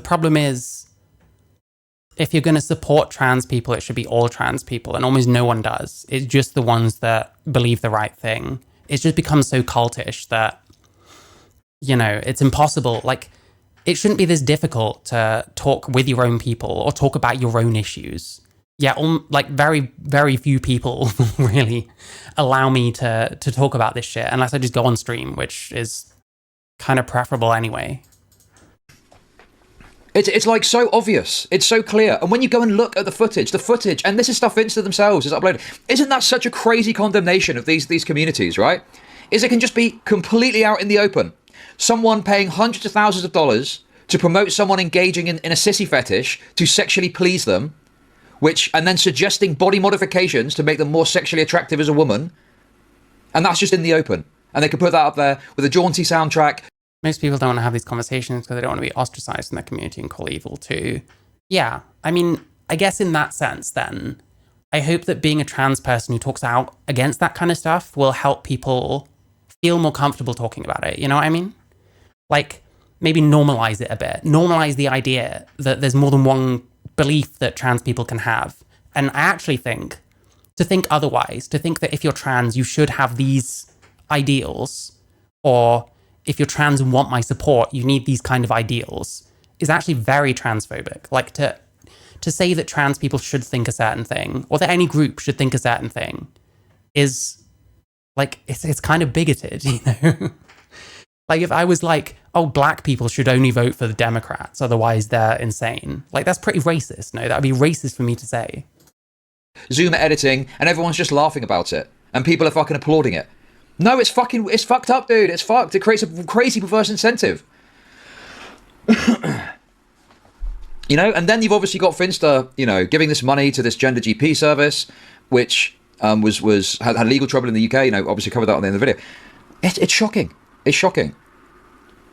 problem is, if you're going to support trans people, it should be all trans people, and almost no one does. It's just the ones that believe the right thing. It's just become so cultish that, it's impossible. Like, it shouldn't be this difficult to talk with your own people or talk about your own issues. Yeah, like very, very few people really allow me to talk about this shit unless I just go on stream, which is kind of preferable anyway. It's like so obvious. It's so clear. And when you go and look at the footage, and this is stuff Insta themselves is uploaded. Isn't that such a crazy condemnation of these communities, right? Is it can just be completely out in the open. Someone paying hundreds of thousands of dollars to promote someone engaging in a sissy fetish to sexually please them, and then suggesting body modifications to make them more sexually attractive as a woman. And that's just in the open. And they can put that up there with a jaunty soundtrack. Most people don't want to have these conversations because they don't want to be ostracized in their community and call evil too. Yeah, I mean, I guess in that sense then, I hope that being a trans person who talks out against that kind of stuff will help people feel more comfortable talking about it, you know what I mean? Like, maybe normalize it a bit. Normalize the idea that there's more than one belief that trans people can have. And I actually think, to think otherwise, to think that if you're trans, you should have these ideals, or if you're trans and want my support, you need these kind of ideals, is actually very transphobic. Like, to say that trans people should think a certain thing, or that any group should think a certain thing, is like, it's kind of bigoted, Like, if I was like, oh, black people should only vote for the Democrats, otherwise they're insane. Like, that's pretty racist. No, that would be racist for me to say. Zoom editing, and everyone's just laughing about it. And people are fucking applauding it. No, it's fucked up, dude. It's fucked. It creates a crazy perverse incentive. And then you've obviously got Finsta, giving this money to this gender GP service, which had legal trouble in the UK. Obviously covered that on the end of the video. It's shocking. It's shocking.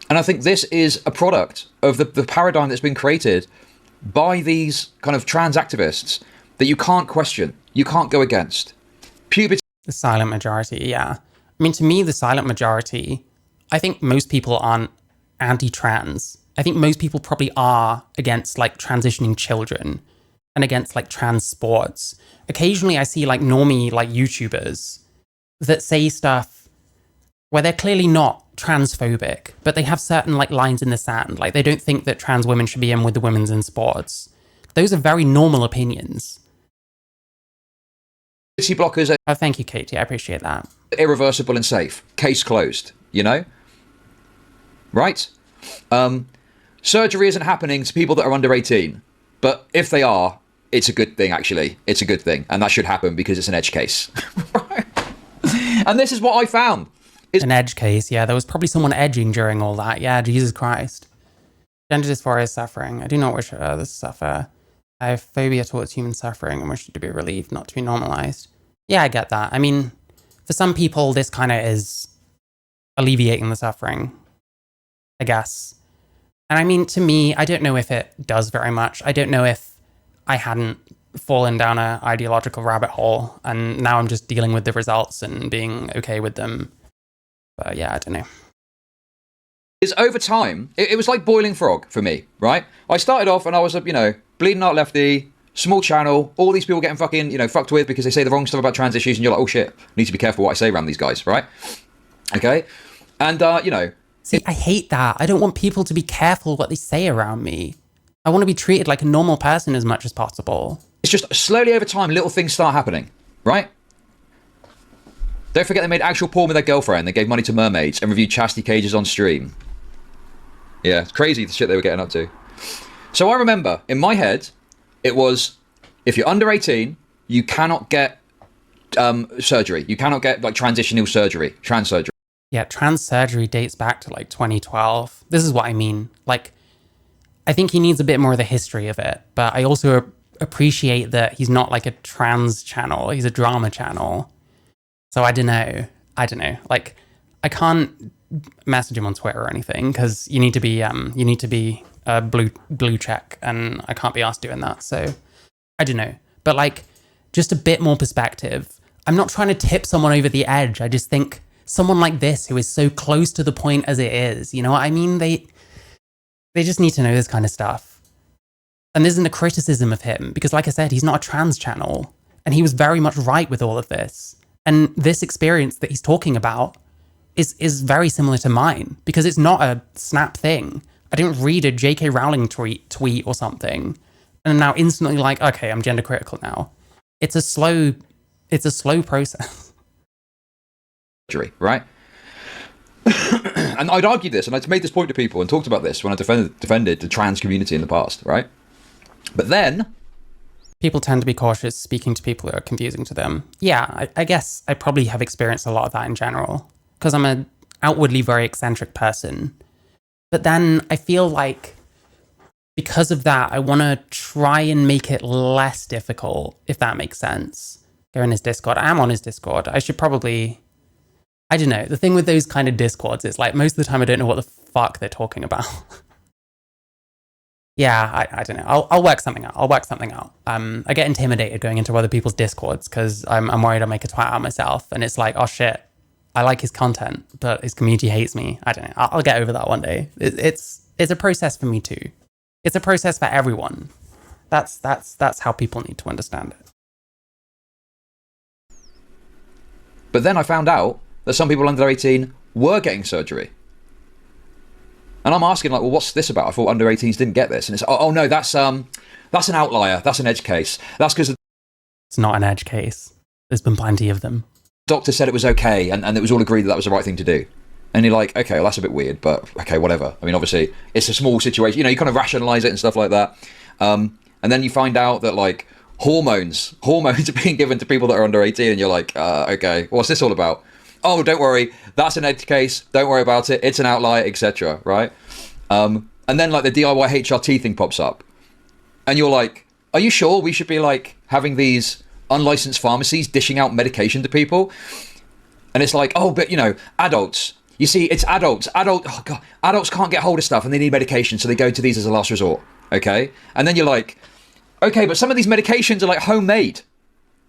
And I think this is a product of the paradigm that's been created by these kind of trans activists that you can't question, you can't go against. Puberty. The silent majority, yeah. I mean, to me, the silent majority, I think most people aren't anti-trans. I think most people probably are against, like, transitioning children and against, like, trans sports. Occasionally I see, like, normie, like, YouTubers that say stuff where they're clearly not transphobic, but they have certain, like, lines in the sand. Like, they don't think that trans women should be in with the women's in sports. Those are very normal opinions. blockers are Oh, thank you, Katie. I appreciate that. irreversible and safe. Case closed, you know? Right? Surgery isn't happening to people that are under 18. But if they are, it's a good thing, actually. It's a good thing. And that should happen because it's an edge case. And this is what I found. An edge case, yeah. There was probably someone edging during all that. Yeah, Jesus Christ. Gender dysphoria is suffering. I do not wish others to suffer. I have phobia towards human suffering and wish it to be relieved, not to be normalized. Yeah, I get that. I mean, for some people, this kind of is alleviating the suffering, I guess. And I mean, to me, I don't know if it does very much. I don't know if I hadn't fallen down an ideological rabbit hole and now I'm just dealing with the results and being okay with them. But yeah, I don't know. Is over time, it was like boiling frog for me, right? I started off and I was a, bleeding out lefty, small channel, all these people getting fucking, fucked with because they say the wrong stuff about trans issues and you're like, oh shit, I need to be careful what I say around these guys, right? Okay? And, See, I hate that. I don't want people to be careful what they say around me. I want to be treated like a normal person as much as possible. It's just slowly over time, little things start happening, right? Don't forget they made actual porn with their girlfriend. They gave money to mermaids and reviewed chastity cages on stream. Yeah, it's crazy the shit they were getting up to. So I remember, in my head, it was, if you're under 18, you cannot get surgery. You cannot get, transitional surgery, trans surgery. Yeah, trans surgery dates back to, 2012. This is what I mean. I think he needs a bit more of the history of it, but I also appreciate that he's not, a trans channel. He's a drama channel. So I don't know. I can't message him on Twitter or anything because you need to be a blue check, and I can't be asked doing that. So I don't know. But just a bit more perspective. I'm not trying to tip someone over the edge. I just think someone like this who is so close to the point as it is, you know what I mean? They just need to know this kind of stuff. And this isn't a criticism of him because, like I said, he's not a trans channel, and he was very much right with all of this. And this experience that he's talking about is very similar to mine because it's not a snap thing. I didn't read a J.K. Rowling tweet or something and I'm now instantly like, okay, I'm gender critical now. It's a slow process. Right? And I'd argued this, and I'd made this point to people and talked about this when I defended the trans community in the past, right? But then people tend to be cautious speaking to people who are confusing to them. Yeah, I guess I probably have experienced a lot of that in general because I'm an outwardly very eccentric person. But then I feel like because of that, I want to try and make it less difficult, if that makes sense. Go in his Discord. I am on his Discord. I should probably... I don't know. The thing with those kind of Discords is most of the time I don't know what the fuck they're talking about. Yeah, I don't know. I'll work something out. I get intimidated going into other people's Discords because I'm worried I'll make a twat out of myself. And it's oh shit, I like his content, but his community hates me. I don't know. I'll get over that one day. It's a process for me too. It's a process for everyone. That's how people need to understand it. But then I found out that some people under 18 were getting surgery. And I'm asking, well, what's this about? I thought under 18s didn't get this. And it's, oh no, that's an outlier. That's an edge case. That's because it's not an edge case. There's been plenty of them. The doctor said it was okay, and it was all agreed that was the right thing to do. And you're like, okay, well, that's a bit weird, but okay, whatever. I mean, obviously, it's a small situation. You kind of rationalize it and stuff like that. And then you find out that, hormones are being given to people that are under 18, and you're like, okay, what's this all about? Oh, don't worry, that's an edge case. Don't worry about it. It's an outlier, etc. Right? And then the DIY HRT thing pops up, and you're like, are you sure we should be having these unlicensed pharmacies dishing out medication to people? And it's oh, but adults. You see, it's adults. Adults can't get hold of stuff and they need medication, so they go to these as a last resort. Okay, and then you're like, okay, but some of these medications are homemade.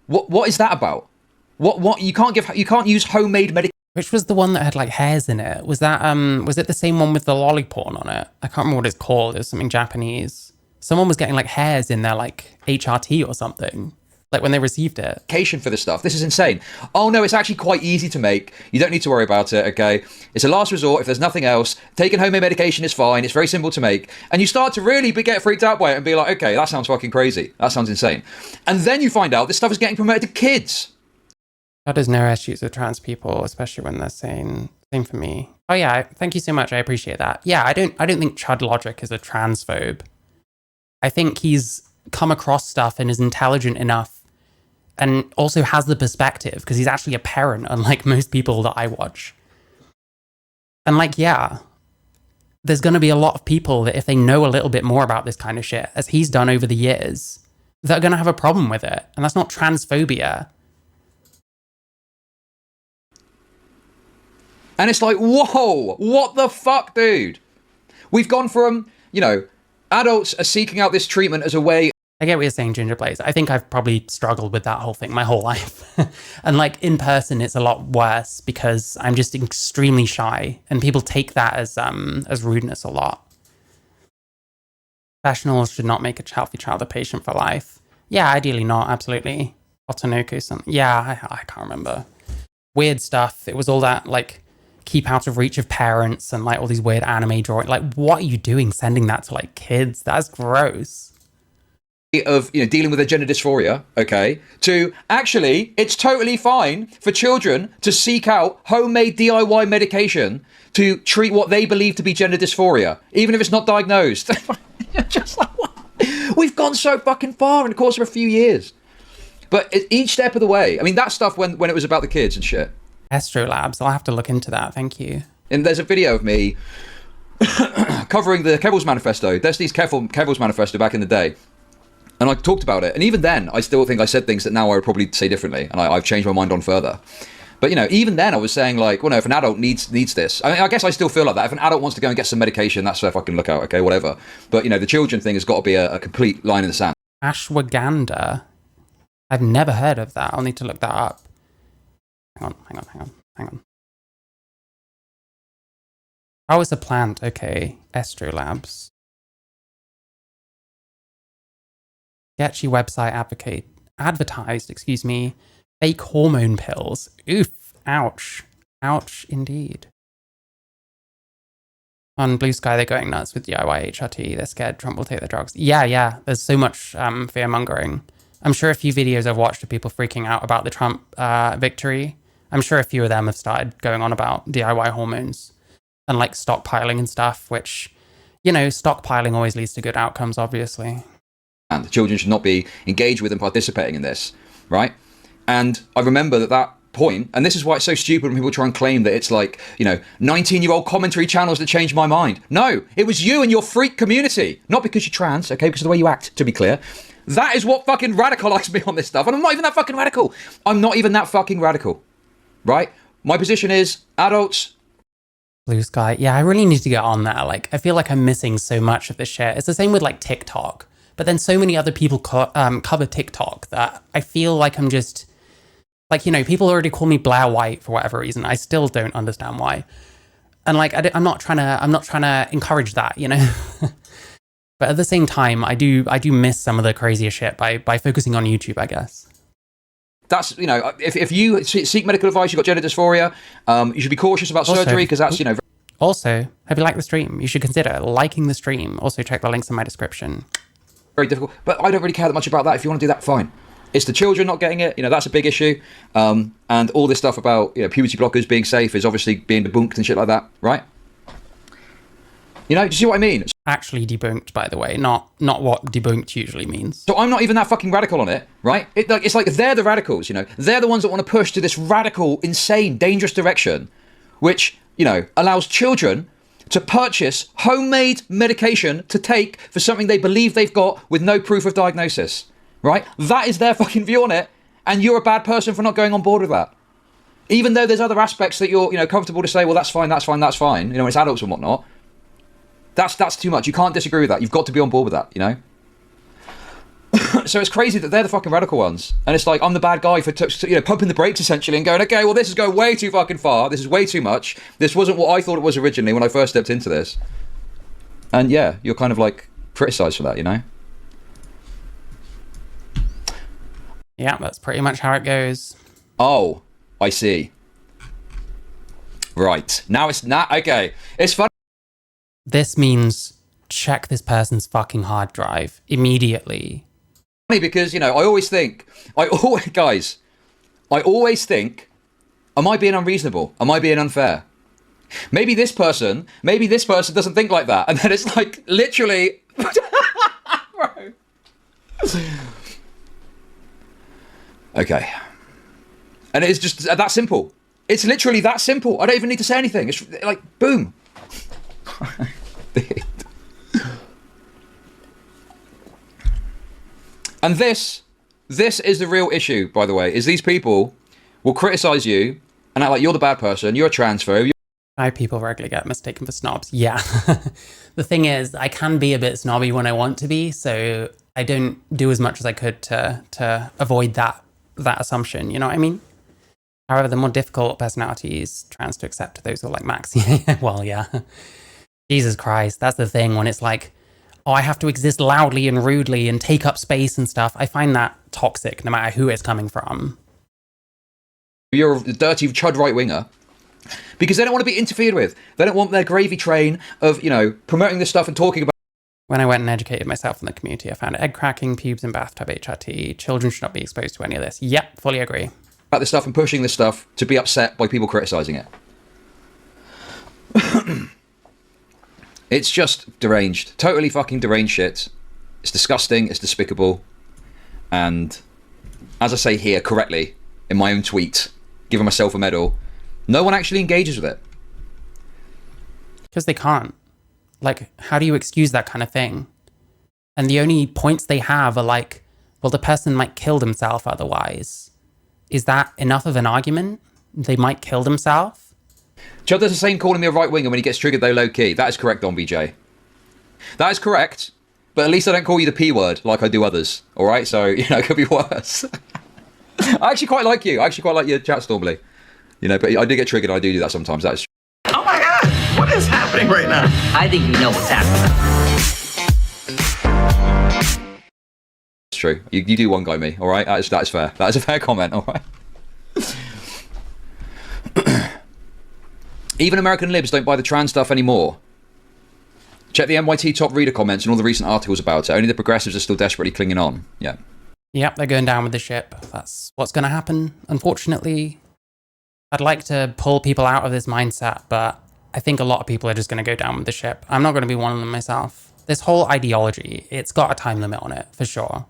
What is that about? What you can't use homemade medication. Which was the one that had hairs in it? Was that was it the same one with the lolly porn on it? I can't remember what it's called. It was something Japanese. Someone was getting hairs in their HRT or something. When they received it. Medication for this stuff. This is insane. Oh no, it's actually quite easy to make. You don't need to worry about it, okay? It's a last resort if there's nothing else. Taking homemade medication is fine. It's very simple to make. And you start to really get freaked out by it and be like, okay, that sounds fucking crazy. That sounds insane. And then you find out this stuff is getting promoted to kids. There's no issues with trans people, especially when they're saying same for me. Oh yeah, thank you so much. I appreciate that. Yeah, I don't think Chud Logic is a transphobe. I think he's come across stuff and is intelligent enough and also has the perspective because he's actually a parent, unlike most people that I watch. And like, yeah, there's going to be a lot of people that if they know a little bit more about this kind of shit, as he's done over the years, that are going to have a problem with it. And that's not transphobia. And it's like, whoa, what the fuck, dude? We've gone from, adults are seeking out this treatment as a way. I get what you're saying, Ginger Blaze. I think I've probably struggled with that whole thing my whole life. And like in person, it's a lot worse because I'm just extremely shy and people take that as rudeness a lot. Professionals should not make a healthy child a patient for life. Yeah, ideally not, absolutely. Otonoko something. Yeah, I can't remember. Weird stuff. It was all that like keep out of reach of parents and like all these weird anime drawing. Like, what are you doing sending that to like kids? That's gross. Of dealing with their gender dysphoria, okay, to actually it's totally fine for children to seek out homemade DIY medication to treat what they believe to be gender dysphoria, even if it's not diagnosed. Just like, what? We've gone so fucking far in the course of a few years. But each step of the way, I mean, that stuff when it was about the kids and shit. Astrolabs, I'll have to look into that. Thank you. And there's a video of me covering the Kevil's Manifesto, Destiny's Kevil's Manifesto back in the day. And I talked about it. And even then, I still think I said things that now I would probably say differently. And I've changed my mind on further. But, even then I was saying like, well, no, if an adult needs this, I mean, I guess I still feel like that. If an adult wants to go and get some medication, that's their fucking lookout, okay, whatever. But, the children thing has got to be a complete line in the sand. Ashwagandha. I've never heard of that. I'll need to look that up. Hang on. Oh, it's a plant. Okay. Astrolabs. Sketchy website advertised, fake hormone pills. Oof. Ouch. Ouch indeed. On Blue Sky, they're going nuts with DIY HRT. They're scared Trump will take their drugs. Yeah. There's so much fear-mongering. I'm sure a few videos I've watched of people freaking out about the Trump victory. I'm sure a few of them have started going on about DIY hormones and like stockpiling and stuff, which, stockpiling always leads to good outcomes, obviously. And the children should not be engaged with and participating in this, right? And I remember that point, and this is why it's so stupid when people try and claim that it's like, 19-year-old commentary channels that changed my mind. No, it was you and your freak community. Not because you're trans, okay, because of the way you act, to be clear. That is what fucking radicalized me on this stuff. And I'm not even that fucking radical. I'm not even that fucking radical, right? My position is adults. Blue Sky. Yeah, I really need to get on that. Like, I feel like I'm missing so much of this shit. It's the same with like TikTok. But then so many other people cover TikTok that I feel like I'm just like, people already call me Blair White for whatever reason. I still don't understand why. And like, I'm not trying to encourage that, But at the same time, I do miss some of the crazier shit by focusing on YouTube, I guess. That's, if you seek medical advice, you've got gender dysphoria, you should be cautious about surgery because that's, Also, hope you like the stream. You should consider liking the stream. Also, check the links in my description. Very difficult, but I don't really care that much about that. If you want to do that, fine. It's the children not getting it, that's a big issue. And all this stuff about puberty blockers being safe is obviously being debunked and shit like that, right? Do you see what I mean? Actually debunked, by the way, not what debunked usually means. So I'm not even that fucking radical on it, right? It's like they're the radicals, They're the ones that want to push to this radical, insane, dangerous direction, which, allows children to purchase homemade medication to take for something they believe they've got with no proof of diagnosis, right? That is their fucking view on it, and you're a bad person for not going on board with that. Even though there's other aspects that you're, comfortable to say, well, that's fine, it's adults and whatnot. That's too much. You can't disagree with that. You've got to be on board with that, So it's crazy that they're the fucking radical ones. And it's like, I'm the bad guy for, pumping the brakes essentially and going, okay, well, this is going way too fucking far. This is way too much. This wasn't what I thought it was originally when I first stepped into this. And yeah, you're kind of like criticized for that, Yeah, that's pretty much how it goes. Oh, I see. Right. Now it's not, okay. It's fun. This means check this person's fucking hard drive immediately. Because, guys, I always think, am I being unreasonable? Am I being unfair? Maybe this person doesn't think like that. And then it's like, literally... Bro. Okay. And it's just that simple. It's literally that simple. I don't even need to say anything. It's like, boom. And this is the real issue, by the way, is these people will criticize you and act like you're the bad person, you're a transphobe. People regularly get mistaken for snobs. Yeah. The thing is, I can be a bit snobby when I want to be, so I don't do as much as I could to avoid that assumption, you know what I mean? However, the more difficult personalities trans to accept those who are like Max. Well, yeah. Jesus Christ, that's the thing when it's like, oh, I have to exist loudly and rudely and take up space and stuff. I find that toxic no matter who it's coming from. You're a dirty chud right-winger. Because they don't want to be interfered with. They don't want their gravy train of, you know, promoting this stuff and talking about... When I went and educated myself in the community, I found egg cracking, pubes in bathtub HRT. Children should not be exposed to any of this. Yep, fully agree. About this stuff and pushing this stuff to be upset by people criticising it. It's just deranged. Totally fucking deranged shit. It's disgusting. It's despicable. And as I say here correctly in my own tweet, giving myself a medal, no one actually engages with it. Because they can't. Like, how do you excuse that kind of thing? And the only points they have are like, well, the person might kill themselves otherwise. Is that enough of an argument? They might kill themselves? Chud does the same calling me a right-winger when he gets triggered, though, low-key. That is correct, Don BJ. That is correct. But at least I don't call you the P word like I do others. All right? So, you know, it could be worse. I actually quite like you. I actually quite like your chats normally. You know, but I do get triggered. I do that sometimes. That's true. Oh my God, what is happening right now? I think you know what's happening. It's true. You do one guy me, all right? That is fair. That is a fair comment, all right? Even American libs don't buy the trans stuff anymore. Check the NYT top reader comments and all the recent articles about it. Only the progressives are still desperately clinging on. Yeah. Yep, they're going down with the ship. That's what's going to happen, unfortunately. I'd like to pull people out of this mindset, but I think a lot of people are just going to go down with the ship. I'm not going to be one of them myself. This whole ideology, it's got a time limit on it, for sure.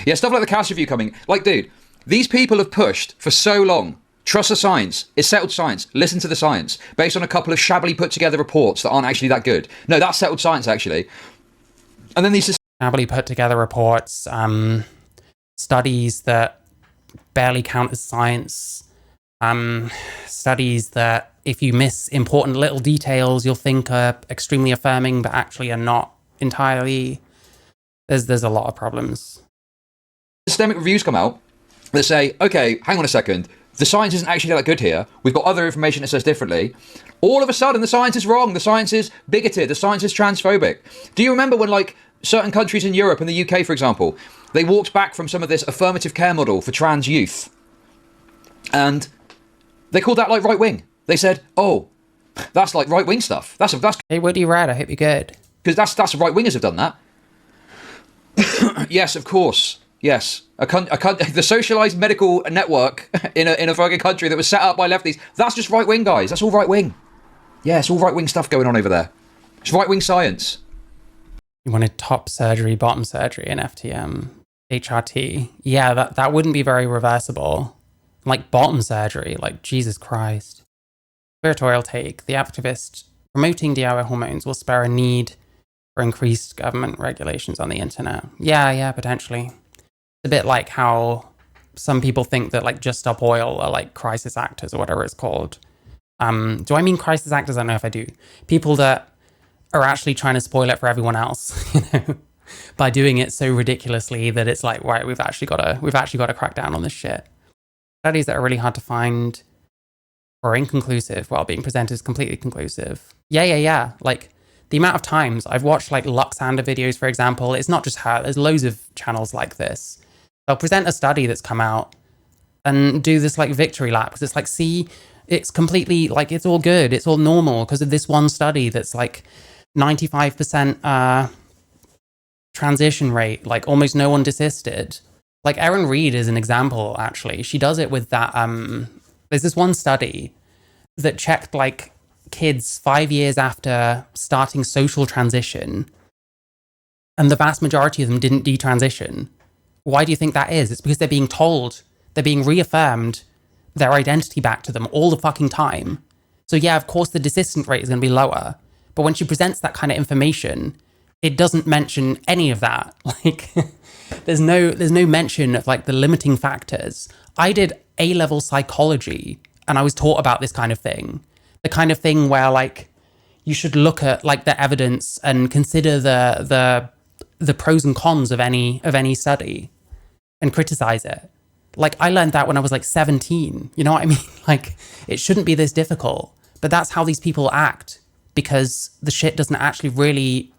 Yeah, stuff like the cast review coming. Like, dude, these people have pushed for so long. Trust the science. It's settled science. Listen to the science. Based on a couple of shabbily put together reports that aren't actually that good. No, that's settled science, actually. And then these... Shabbily put together reports, studies that barely count as science, studies that if you miss important little details, you'll think are extremely affirming, but actually are not entirely. There's a lot of problems. Systemic reviews come out that say, okay, hang on a second, the science isn't actually that good here. We've got other information that says differently. All of a sudden, the science is wrong. The science is bigoted. The science is transphobic. Do you remember when, like, certain countries in Europe and the UK, for example, they walked back from some of this affirmative care model for trans youth? And they called that, like, right-wing. They said, oh, that's, like, right-wing stuff. That's Hey, Woody Red, I hope you're good. because that's right-wingers have done that. Yes, of course. Yes, the socialized medical network in a fucking country that was set up by lefties. That's just right wing, guys. That's all right wing. Yeah, it's all right wing stuff going on over there. It's right wing science. You wanted top surgery, bottom surgery, and FTM, HRT. Yeah, that wouldn't be very reversible. Like bottom surgery, like Jesus Christ. Conspiratorial take: the activist promoting DIY hormones will spare a need for increased government regulations on the internet. Yeah, potentially. A bit like how some people think that like Just Stop Oil are like crisis actors or whatever it's called. Do I mean crisis actors? I don't know if I do. People that are actually trying to spoil it for everyone else, you know, by doing it so ridiculously that it's like, right, we've actually got to crack down on this shit. Studies that are really hard to find or inconclusive while being presented as completely conclusive. Yeah. Like the amount of times I've watched like Luxander videos, for example, it's not just her. There's loads of channels like this. They'll present a study that's come out and do this like victory lap because it's like, see, it's completely like, it's all good. It's all normal because of this one study that's like 95% transition rate, like almost no one desisted. Like Erin Reed is an example, actually. She does it with that, there's this one study that checked like kids 5 years after starting social transition, and the vast majority of them didn't detransition. Why do you think that is? It's because they're being told, they're being reaffirmed their identity back to them all the fucking time. So yeah, of course the desistant rate is going to be lower, but when she presents that kind of information, it doesn't mention any of that. Like, there's no mention of like the limiting factors. I did A-level psychology, and I was taught about this kind of thing. The kind of thing where like you should look at like the evidence and consider the pros and cons of any study and criticize it. Like, I learned that when I was like 17. You know what I mean? Like, it shouldn't be this difficult, but that's how these people act, because the shit doesn't actually really,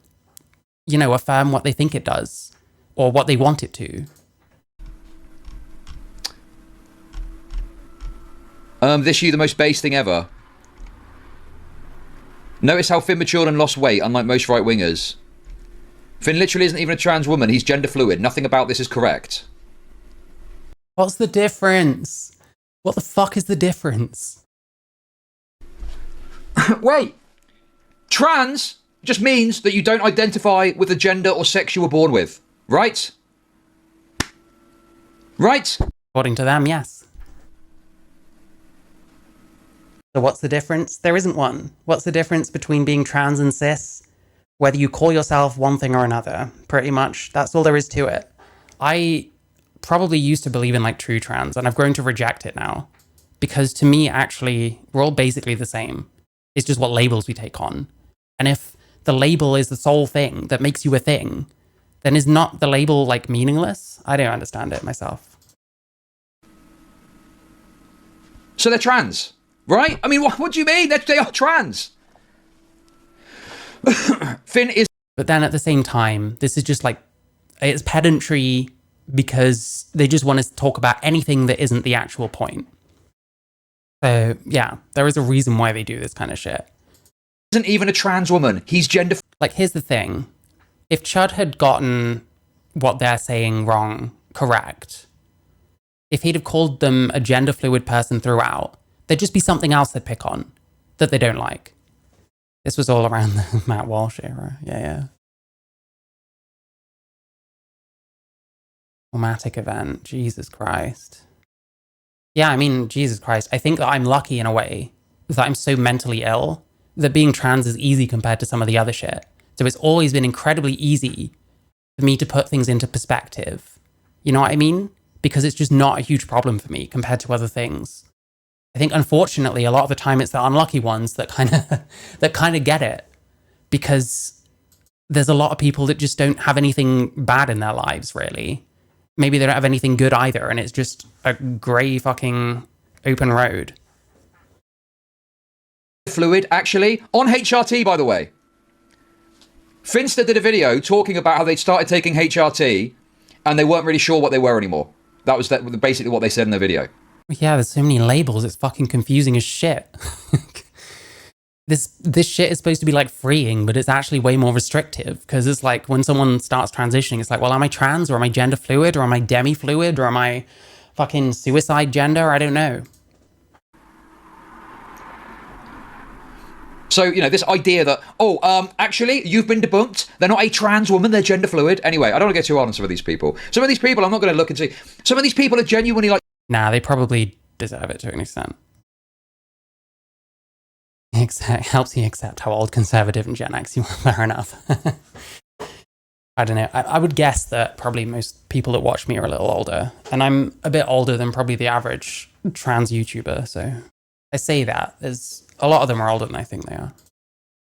you know, affirm what they think it does or what they want it to. This year, the most base thing ever. Notice how Finn matured and lost weight, unlike most right-wingers. Finn literally isn't even a trans woman. He's gender fluid. Nothing about this is correct. What's the difference? What the fuck is the difference? Wait. Trans just means that you don't identify with the gender or sex you were born with. Right? Right? According to them, yes. So what's the difference? There isn't one. What's the difference between being trans and cis? Whether you call yourself one thing or another, pretty much. That's all there is to it. I probably used to believe in like true trans, and I've grown to reject it now. Because to me, actually, we're all basically the same. It's just what labels we take on. And if the label is the sole thing that makes you a thing, then is not the label like meaningless? I don't understand it myself. So they're trans, right? I mean, what do you mean? They are trans. Finn is... But then at the same time, this is just like, it's pedantry because they just want to talk about anything that isn't the actual point. So yeah, there is a reason why they do this kind of shit. Isn't even a trans woman. He's gender... Like, here's the thing. If Chud had gotten what they're saying wrong correct, if he'd have called them a gender fluid person throughout, there'd just be something else they'd pick on that they don't like. This was all around the Matt Walsh era. Yeah. Traumatic event. Jesus Christ. Yeah, I mean, Jesus Christ. I think that I'm lucky in a way that I'm so mentally ill that being trans is easy compared to some of the other shit. So it's always been incredibly easy for me to put things into perspective. You know what I mean? Because it's just not a huge problem for me compared to other things. I think, unfortunately, a lot of the time it's the unlucky ones that kind of get it, because there's a lot of people that just don't have anything bad in their lives, really. Maybe they don't have anything good either, and it's just a grey fucking open road. Fluid, actually, on HRT, by the way. Finster did a video talking about how they'd started taking HRT and they weren't really sure what they were anymore. That was basically what they said in the video. Yeah, there's so many labels, it's fucking confusing as shit. This shit is supposed to be like freeing, but it's actually way more restrictive, because it's like when someone starts transitioning, it's like, well, am I trans, or am I gender fluid, or am I demi-fluid, or am I fucking suicide gender? I don't know. So, you know, this idea that, actually, you've been debunked. They're not a trans woman, they're gender fluid. Anyway, I don't want to get too hard on some of these people. Some of these people, I'm not going to look and see. Some of these people are genuinely like... Nah, they probably deserve it to an extent. It helps you accept how old, conservative, and Gen X you are. Fair enough. I don't know. I would guess that probably most people that watch me are a little older. And I'm a bit older than probably the average trans YouTuber, so... I say that. There's a lot of them are older than I think they are.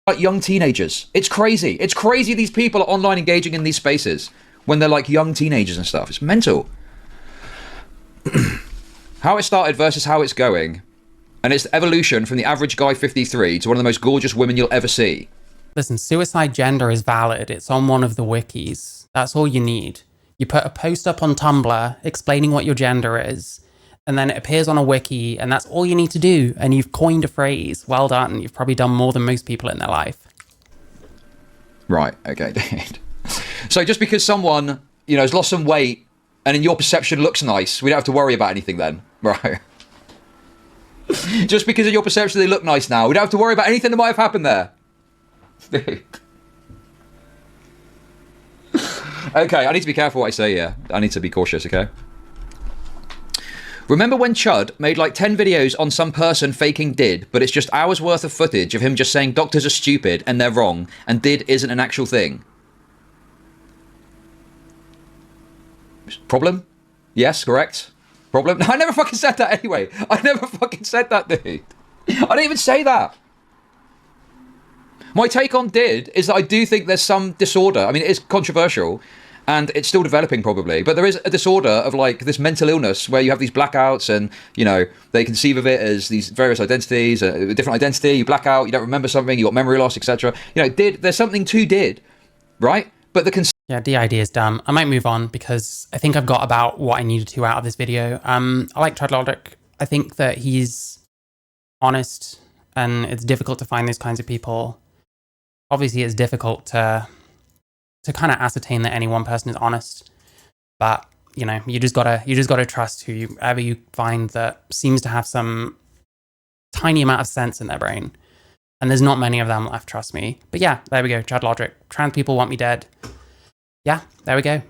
Like young teenagers. It's crazy. It's crazy these people are online engaging in these spaces when they're like young teenagers and stuff. It's mental. How it started versus how it's going. And it's the evolution from the average guy 53 to one of the most gorgeous women you'll ever see. Listen, suicide gender is valid. It's on one of the wikis. That's all you need. You put a post up on Tumblr explaining what your gender is, and then it appears on a wiki, and that's all you need to do. And you've coined a phrase. Well done. You've probably done more than most people in their life. Right, okay. So just because someone, you know, has lost some weight and in your perception looks nice, we don't have to worry about anything then, right? Just because in your perception they look nice now, we don't have to worry about anything that might have happened there. Okay, I need to be careful what I say here. I need to be cautious, okay? Remember when Chud made like 10 videos on some person faking did, but it's just hours worth of footage of him just saying doctors are stupid and they're wrong, and did isn't an actual thing? Problem? Yes, correct. Problem? No, I never fucking said that anyway. I never fucking said that, dude. I didn't even say that. My take on did is that I do think there's some disorder. I mean, it is controversial, and it's still developing probably, but there is a disorder of like this mental illness where you have these blackouts, and you know they conceive of it as these various identities, a different identity. You black out, you don't remember something, you got memory loss, etc. You know, there's something to did, right? But the Yeah, DID is dumb. I might move on because I think I've got about what I needed to out of this video. I like Chud Logic. I think that he's honest, and it's difficult to find those kinds of people. Obviously, it's difficult to kind of ascertain that any one person is honest, but you know, you just gotta trust whoever you find that seems to have some tiny amount of sense in their brain. And there's not many of them left, trust me. But yeah, there we go. Chud Logic. Trans people want me dead. Yeah, there we go.